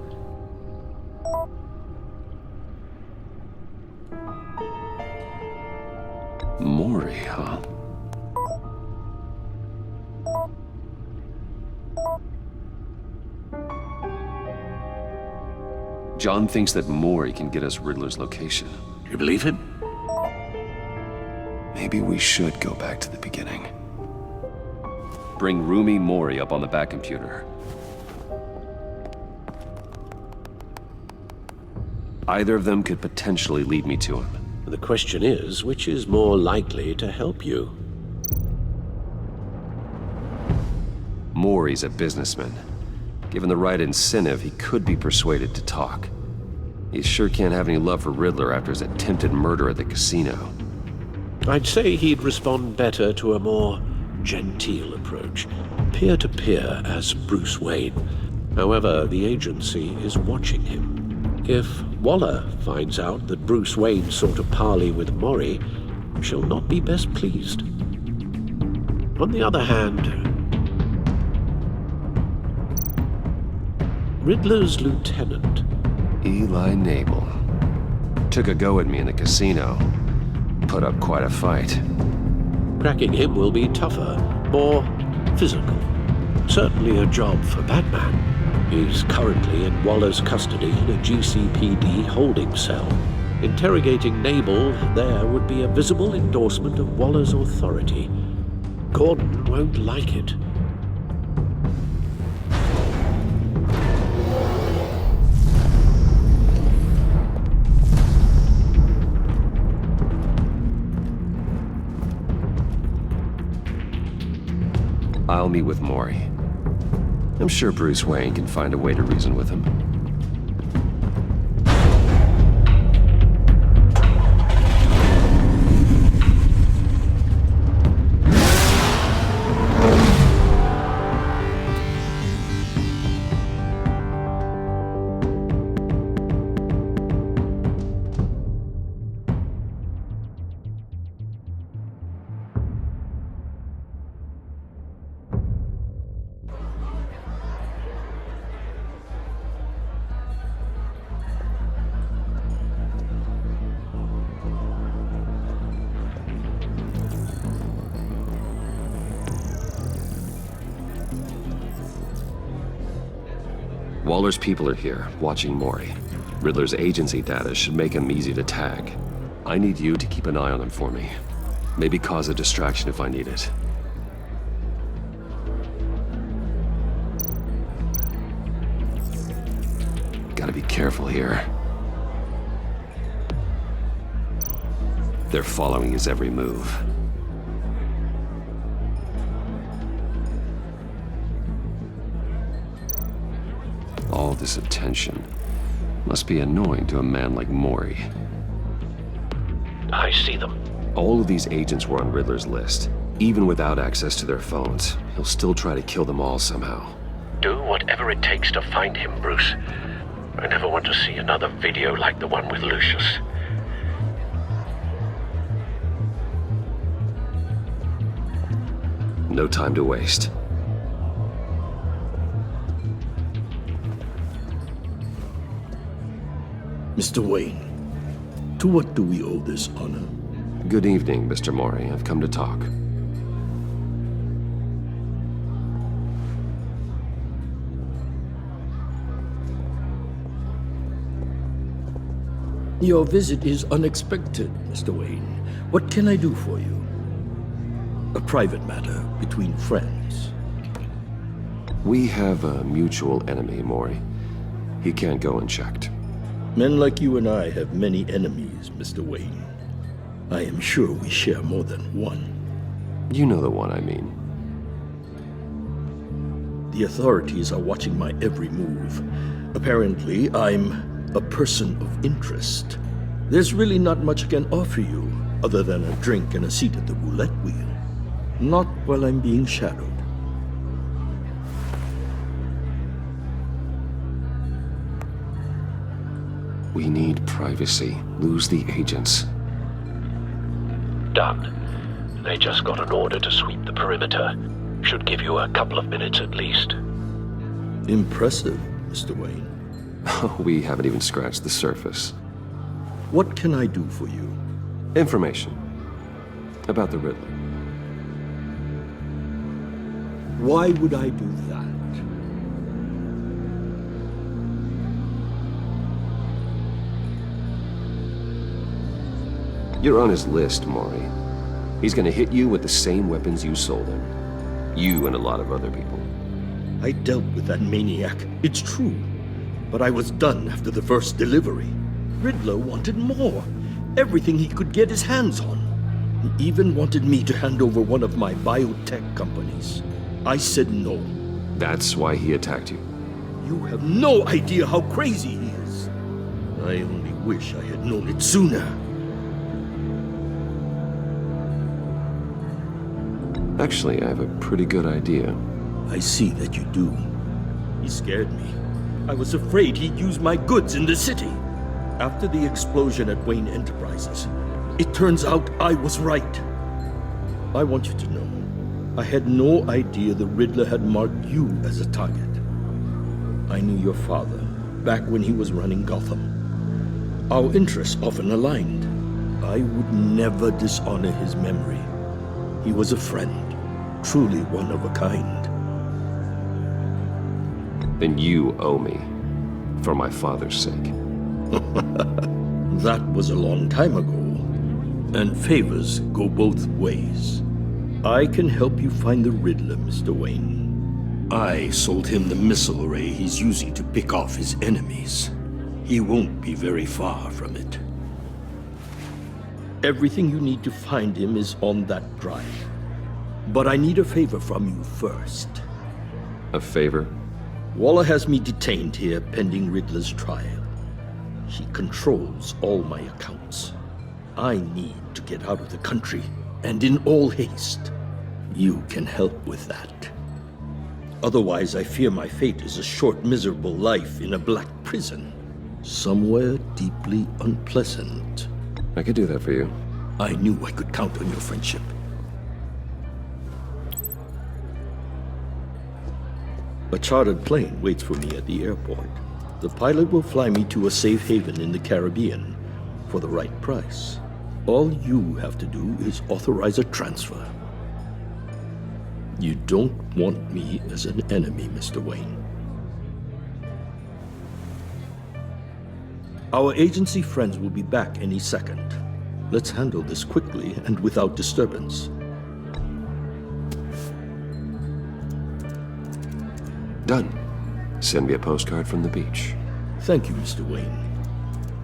Mori, huh? John thinks that Mori can get us Riddler's location. Do you believe him? Maybe we should go back to the beginning. Bring Rumi Mori up on the back computer. Either of them could potentially lead me to him. The question is, which is more likely to help you? Mori's a businessman. Given the right incentive, he could be persuaded to talk. He sure can't have any love for Riddler after his attempted murder at the casino. I'd say he'd respond better to a more genteel approach, peer-to-peer as Bruce Wayne. However, the agency is watching him. If Waller finds out that Bruce Wayne sought a parley with Mori, she'll not be best pleased. On the other hand, Riddler's lieutenant, Eli Nabel, took a go at me in the casino. Put up quite a fight. Cracking him will be tougher, more physical. Certainly a job for Batman. He's currently in Waller's custody in a GCPD holding cell. Interrogating Nabel there would be a visible endorsement of Waller's authority. Gordon won't like it. I'll meet with Maury. I'm sure Bruce Wayne can find a way to reason with him. Waller's people are here, watching Maury. Riddler's agency data should make him easy to tag. I need you to keep an eye on him for me. Maybe cause a distraction if I need it. Gotta be careful here. They're following his every move. All this attention must be annoying to a man like Maury. I see them. All of these agents were on Riddler's list. Even without access to their phones, he'll still try to kill them all somehow. Do whatever it takes to find him, Bruce. I never want to see another video like the one with Lucius. No time to waste. Mr. Wayne, to what do we owe this honor? Good evening, Mr. Maury. I've come to talk. Your visit is unexpected, Mr. Wayne. What can I do for you? A private matter between friends. We have a mutual enemy, Maury. He can't go unchecked. Men like you and I have many enemies, Mr. Wayne. I am sure we share more than one. You know the one I mean. The authorities are watching my every move. Apparently, I'm a person of interest. There's really not much I can offer you, other than a drink and a seat at the roulette wheel. Not while I'm being shadowed. We need privacy. Lose the agents. Done. They just got an order to sweep the perimeter. Should give you a couple of minutes at least. Impressive, Mr. Wayne. We haven't even scratched the surface. What can I do for you? Information. About the Riddler. Why would I do that? You're on his list, Maury. He's gonna hit you with the same weapons you sold him. You and a lot of other people. I dealt with that maniac, it's true. But I was done after the first delivery. Riddler wanted more. Everything he could get his hands on. He even wanted me to hand over one of my biotech companies. I said no. That's why he attacked you. You have no idea how crazy he is. I only wish I had known it sooner. Actually, I have a pretty good idea. I see that you do. He scared me. I was afraid he'd use my goods in the city. After the explosion at Wayne Enterprises, it turns out I was right. I want you to know, I had no idea the Riddler had marked you as a target. I knew your father back when he was running Gotham. Our interests often aligned. I would never dishonor his memory. He was a friend, truly one of a kind. Then you owe me, for my father's sake. That was a long time ago, and favors go both ways. I can help you find the Riddler, Mr. Wayne. I sold him the missile array he's using to pick off his enemies. He won't be very far from it. Everything you need to find him is on that drive. But I need a favor from you first. A favor? Waller has me detained here pending Riddler's trial. He controls all my accounts. I need to get out of the country, and in all haste. You can help with that. Otherwise, I fear my fate is a short, miserable life in a black prison. Somewhere deeply unpleasant. I could do that for you. I knew I could count on your friendship. A chartered plane waits for me at the airport. The pilot will fly me to a safe haven in the Caribbean for the right price. All you have to do is authorize a transfer. You don't want me as an enemy, Mr. Wayne. Our agency friends will be back any second. Let's handle this quickly and without disturbance. Done. Send me a postcard from the beach. Thank you, Mr. Wayne.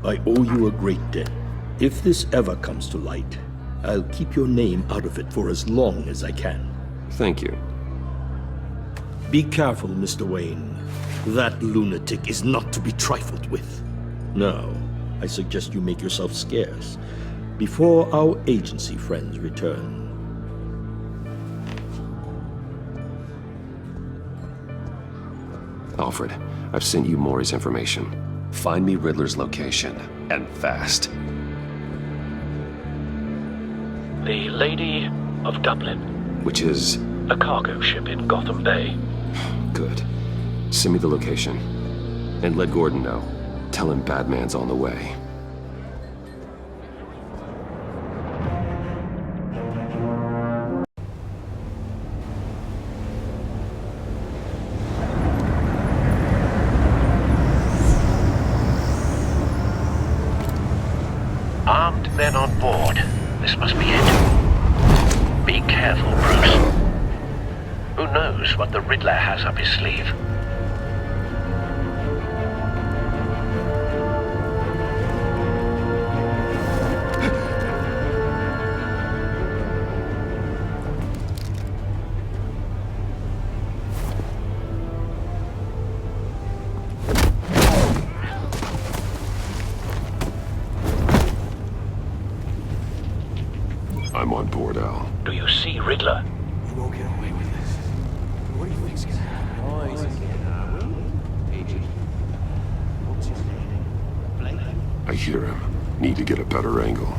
I owe you a great debt. If this ever comes to light, I'll keep your name out of it for as long as I can. Thank you. Be careful, Mr. Wayne. That lunatic is not to be trifled with. Now, I suggest you make yourself scarce before our agency friends return. Alfred, I've sent you Maury's information. Find me Riddler's location, and fast. The Lady of Dublin. Which is? A cargo ship in Gotham Bay. Good. Send me the location. And let Gordon know. Tell him Batman's on the way. Armed men on board. This must be it. Be careful, Bruce. Who knows what the Riddler has up his sleeve? I'm on board, Al. Do you see Riddler? We won't get away with this. What do you think's gonna happen? Noise again. Agent. What's his name? Blake? I hear him. Need to get a better angle.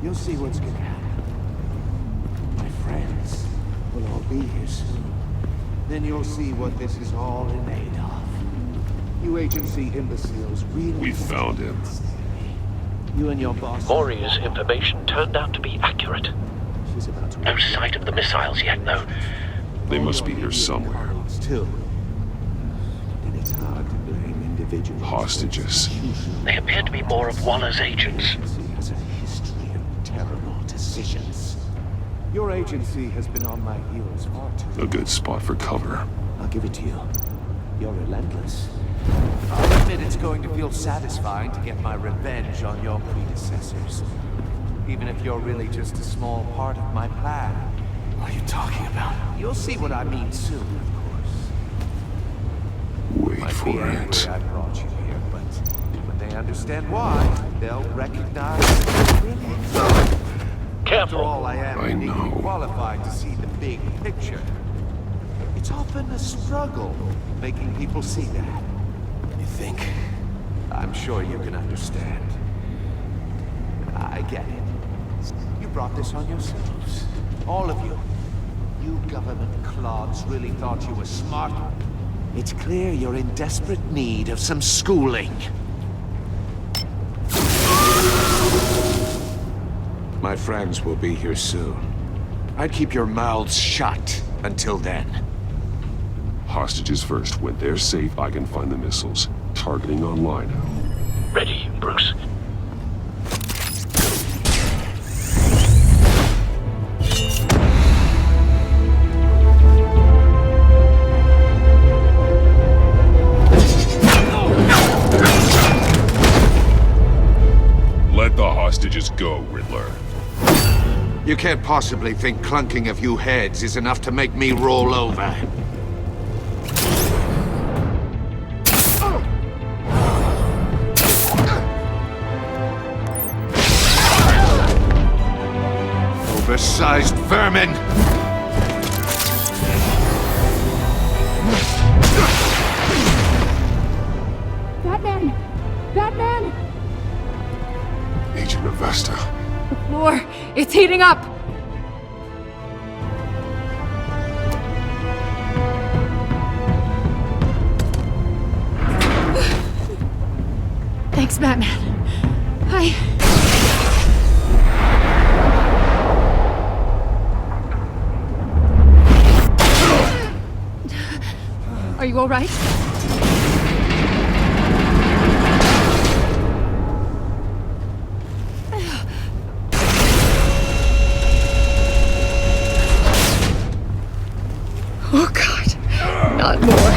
You'll see what's gonna happen. My friends will all be here soon. Then you'll see what this is all in aid of. You agency imbeciles really... We found him. You and your boss... Maury's information turned out to be accurate. No sight of the missiles yet, though. They must be here somewhere. Too. And it's hard to blame individuals. Hostages. They appear to be more of Waller's agents. Has a history of terrible decisions. Your agency has been on my heels far too. A good spot for cover. I'll give it to you. You're relentless. I'll admit it's going to feel satisfying to get my revenge on your predecessors. Even if you're really just a small part of my plan. What are you talking about? You'll see what I mean soon, of course. Wait for it. I brought you here, but when they understand why, they'll recognize brilliance. After all, I am uniquely qualified to see the big picture. It's often a struggle making people see that. You think? I'm sure you can understand. I get it. You brought this on yourselves. All of you. You government clods really thought you were smart. It's clear you're in desperate need of some schooling. My friends will be here soon. I'd keep your mouths shut until then. Hostages first. When they're safe, I can find the missiles. Targeting online. Ready, Bruce. Let the hostages go, Riddler. You can't possibly think clunking a few heads is enough to make me roll over. Oversized vermin! Batman! Batman! Agent Avesta. The floor, it's heating up! Thanks, Batman. Are you all right? Oh, God. Not more.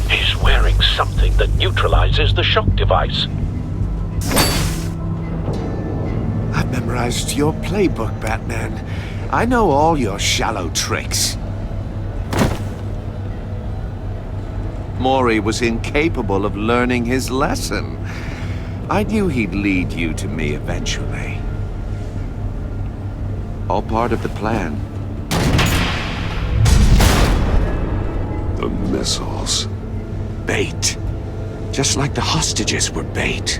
He's wearing something that neutralizes the shock device. I've memorized your playbook, Batman. I know all your shallow tricks. Mori was incapable of learning his lesson. I knew he'd lead you to me eventually. All part of the plan. The missiles. Bait. Just like the hostages were bait.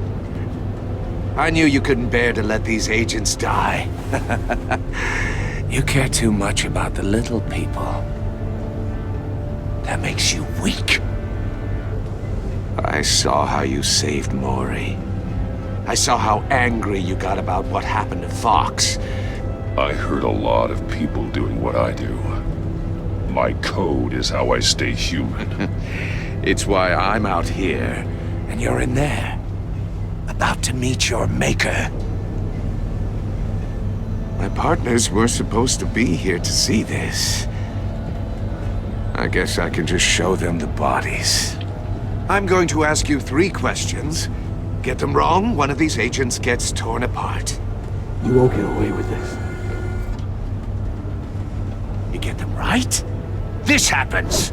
I knew you couldn't bear to let these agents die. You care too much about the little people. That makes you weak. I saw how you saved Mori. I saw how angry you got about what happened to Fox. I heard a lot of people doing what I do. My code is how I stay human. It's why I'm out here, and you're in there. About to meet your maker. My partners were supposed to be here to see this. I guess I can just show them the bodies. I'm going to ask you 3 questions. Get them wrong, one of these agents gets torn apart. You won't get away with this. You get them right, this happens!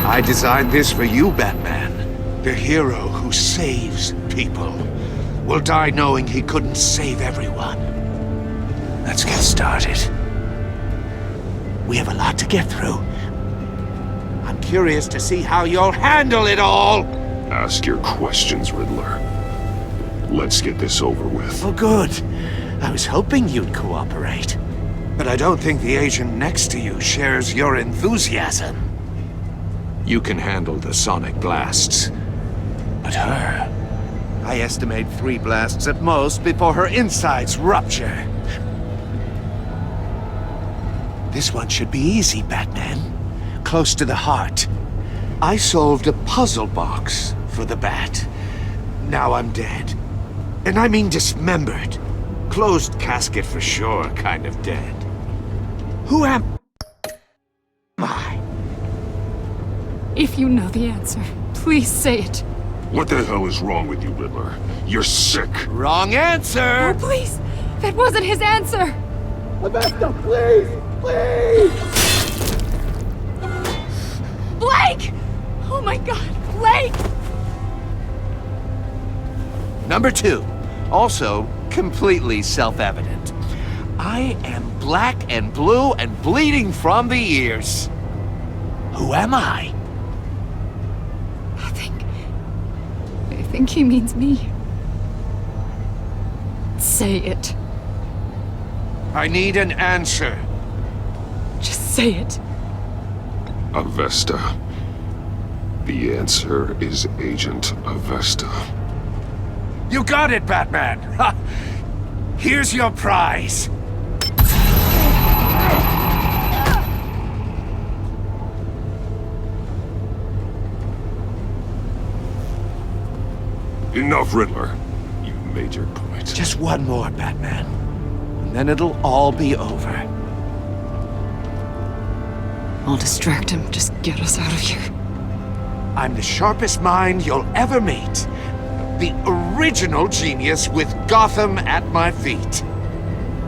I designed this for you, Batman. The hero who saves people will die knowing he couldn't save everyone. Let's get started. We have a lot to get through. I'm curious to see how you'll handle it all! Ask your questions, Riddler. Let's get this over with. Oh, good. I was hoping you'd cooperate. But I don't think the agent next to you shares your enthusiasm. You can handle the sonic blasts. But her... I estimate 3 blasts at most before her insides rupture. This one should be easy, Batman. Close to the heart. I solved a puzzle box for the Bat. Now I'm dead. And I mean dismembered. Closed casket for sure, kind of dead. Who am I? If you know the answer, please say it. What the hell is wrong with you, Riddler? You're sick. Wrong answer! Oh, please! That wasn't his answer! Avesta, please! Please! Blake! Oh my God, Blake! Number 2, also completely self-evident. I am black and blue and bleeding from the ears. Who am I? I think he means me. Say it. I need an answer. Just say it. Avesta. The answer is Agent Avesta. You got it, Batman! Ha! Here's your prize! Enough, Riddler. You've made your point. Just one more, Batman. And then it'll all be over. I'll distract him. Just get us out of here. I'm the sharpest mind you'll ever meet. The original genius with Gotham at my feet.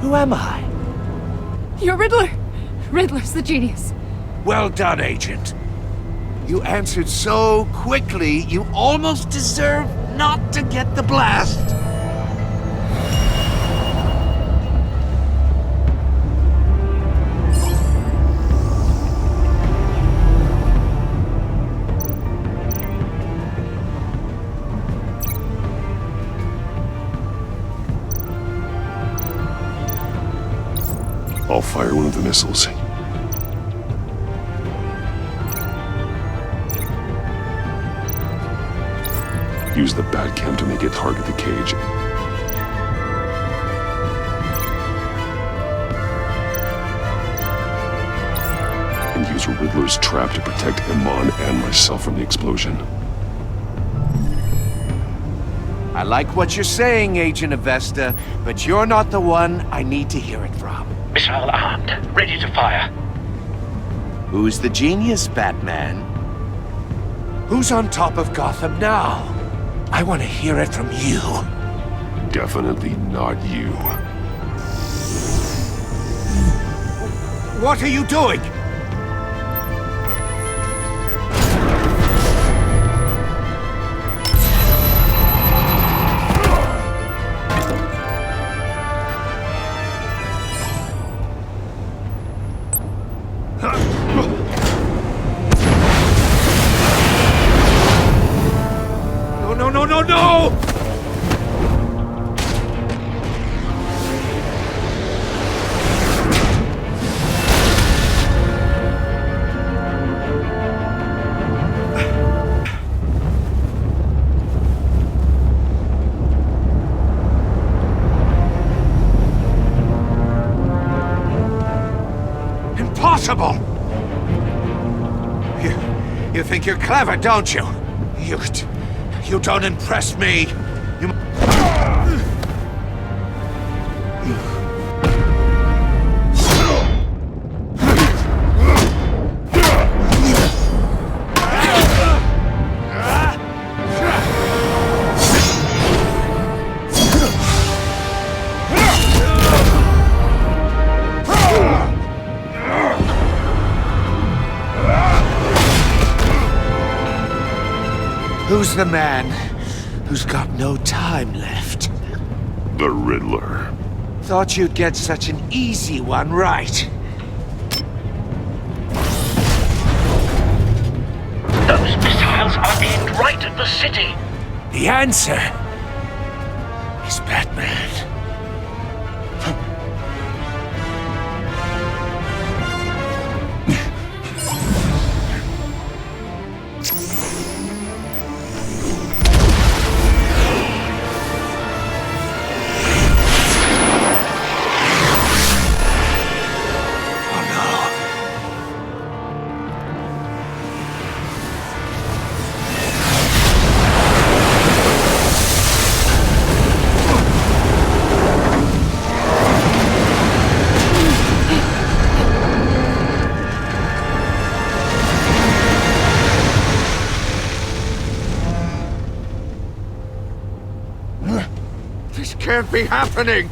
Who am I? You're Riddler! Riddler's the genius. Well done, Agent. You answered so quickly, you almost deserve not to get the blast. I'll fire one of the missiles. Use the Batcam to make it target the cage. And use Riddler's trap to protect Iman and myself from the explosion. I like what you're saying, Agent Avesta, but you're not the one I need to hear it from. Missile armed, ready to fire. Who's the genius, Batman? Who's on top of Gotham now? I want to hear it from you. Definitely not you. What are you doing? No! Impossible! You think you're clever, don't you? You don't impress me. Who's the man who's got no time left? The Riddler. Thought you'd get such an easy one right. Those missiles are aimed right at the city. The answer is Batman. This can't be happening!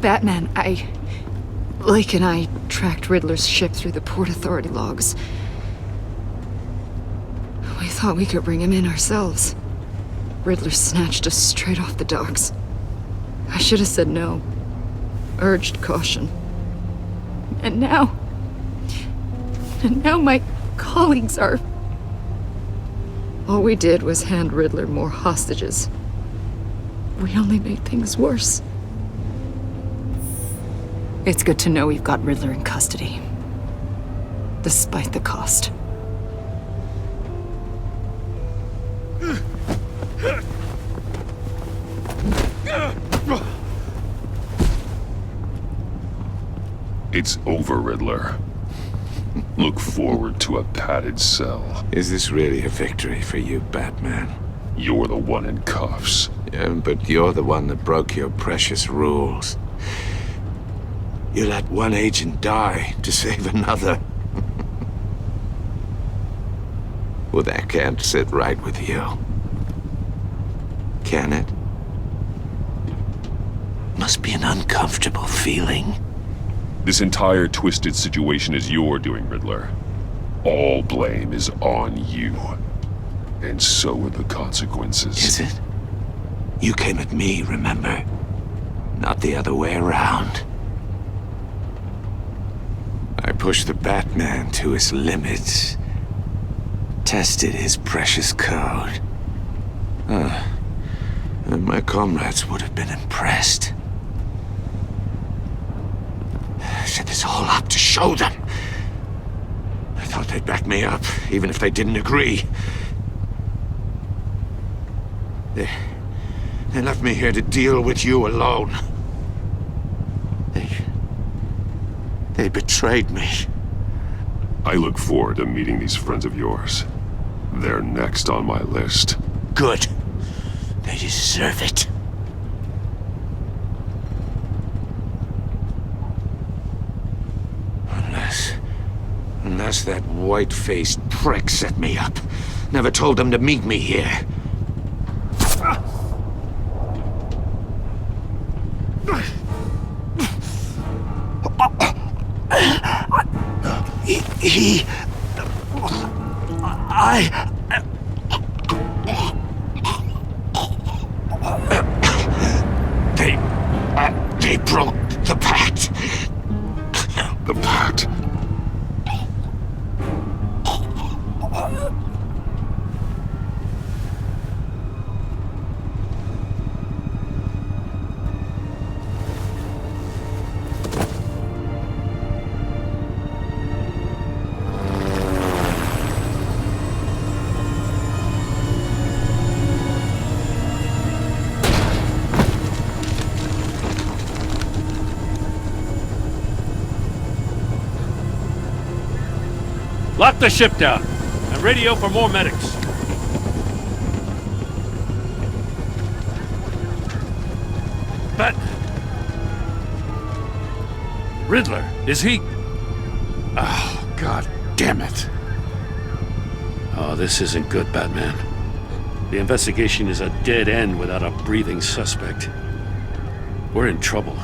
Batman, Lake and I tracked Riddler's ship through the Port Authority logs. We thought we could bring him in ourselves. Riddler snatched us straight off the docks. I should have said no. Urged caution. And now my colleagues are... All we did was hand Riddler more hostages. We only made things worse. It's good to know we've got Riddler in custody. Despite the cost. It's over, Riddler. Look forward to a padded cell. Is this really a victory for you, Batman? You're the one in cuffs. Yeah, but you're the one that broke your precious rules. You let one agent die to save another. Well, that can't sit right with you. Can it? Must be an uncomfortable feeling. This entire twisted situation is your doing, Riddler. All blame is on you. And so are the consequences. Is it? You came at me, remember? Not the other way around. I pushed the Batman to his limits. Tested his precious code. And my comrades would have been impressed. I set this all up to show them. I thought they'd back me up, even if they didn't agree. They left me here to deal with you alone. They betrayed me. I look forward to meeting these friends of yours. They're next on my list. Good. They deserve it. Unless that white-faced prick set me up. Never told them to meet me here. They broke the pact. The pact? Lock the ship down and radio for more medics. Riddler, is he... Oh, God damn it. Oh, this isn't good, Batman. The investigation is a dead end without a breathing suspect. We're in trouble.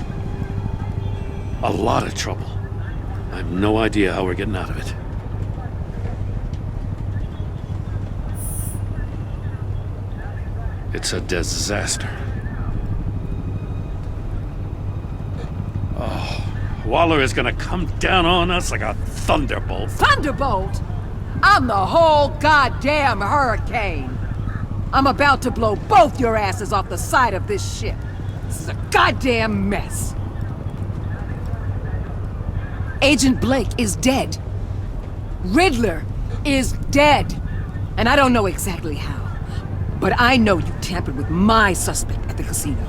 A lot of trouble. I have no idea how we're getting out of it. It's a disaster. Oh, Waller is gonna come down on us like a thunderbolt. Thunderbolt? I'm the whole goddamn hurricane. I'm about to blow both your asses off the side of this ship. This is a goddamn mess. Agent Blake is dead. Riddler is dead. And I don't know exactly how. But I know you tampered with my suspect at the casino.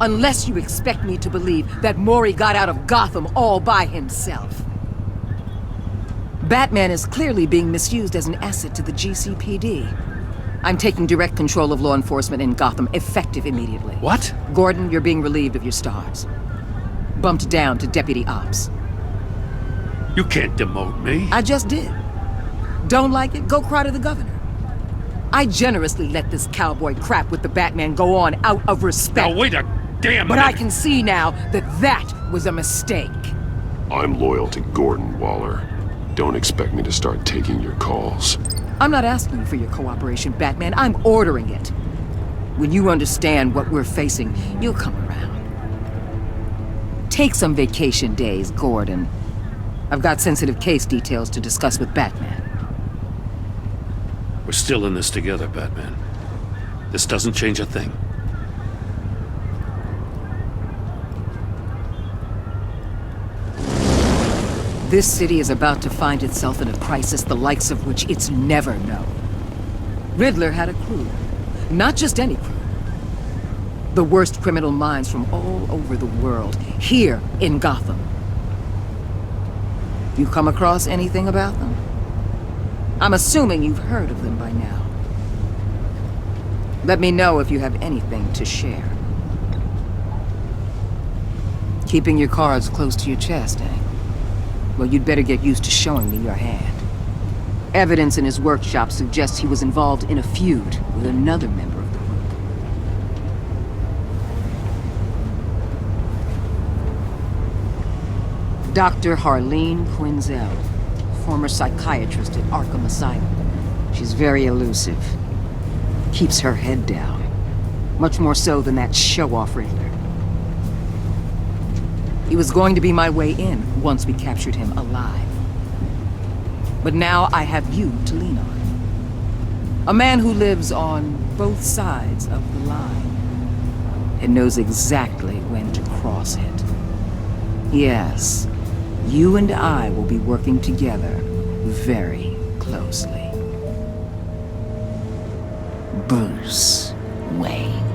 Unless you expect me to believe that Mori got out of Gotham all by himself. Batman is clearly being misused as an asset to the GCPD. I'm taking direct control of law enforcement in Gotham, effective immediately. What? Gordon, you're being relieved of your stars. Bumped down to Deputy Ops. You can't demote me. I just did. Don't like it? Go cry to the governor. I generously let this cowboy crap with the Batman go on out of respect. Now wait a damn minute. But I can see now that that was a mistake. I'm loyal to Gordon, Waller. Don't expect me to start taking your calls. I'm not asking for your cooperation, Batman. I'm ordering it. When you understand what we're facing, you'll come around. Take some vacation days, Gordon. I've got sensitive case details to discuss with Batman. We're still in this together, Batman. This doesn't change a thing. This city is about to find itself in a crisis the likes of which it's never known. Riddler had a crew. Not just any crew. The worst criminal minds from all over the world, here in Gotham. You come across anything about them? I'm assuming you've heard of them by now. Let me know if you have anything to share. Keeping your cards close to your chest, eh? Well, you'd better get used to showing me your hand. Evidence in his workshop suggests he was involved in a feud with another member of the group. Dr. Harleen Quinzel, former psychiatrist at Arkham Asylum. She's very elusive. Keeps her head down. Much more so than that show-off Riddler. He was going to be my way in once we captured him alive. But now I have you to lean on. A man who lives on both sides of the line and knows exactly when to cross it. Yes, you and I will be working together very closely. Bruce Wayne.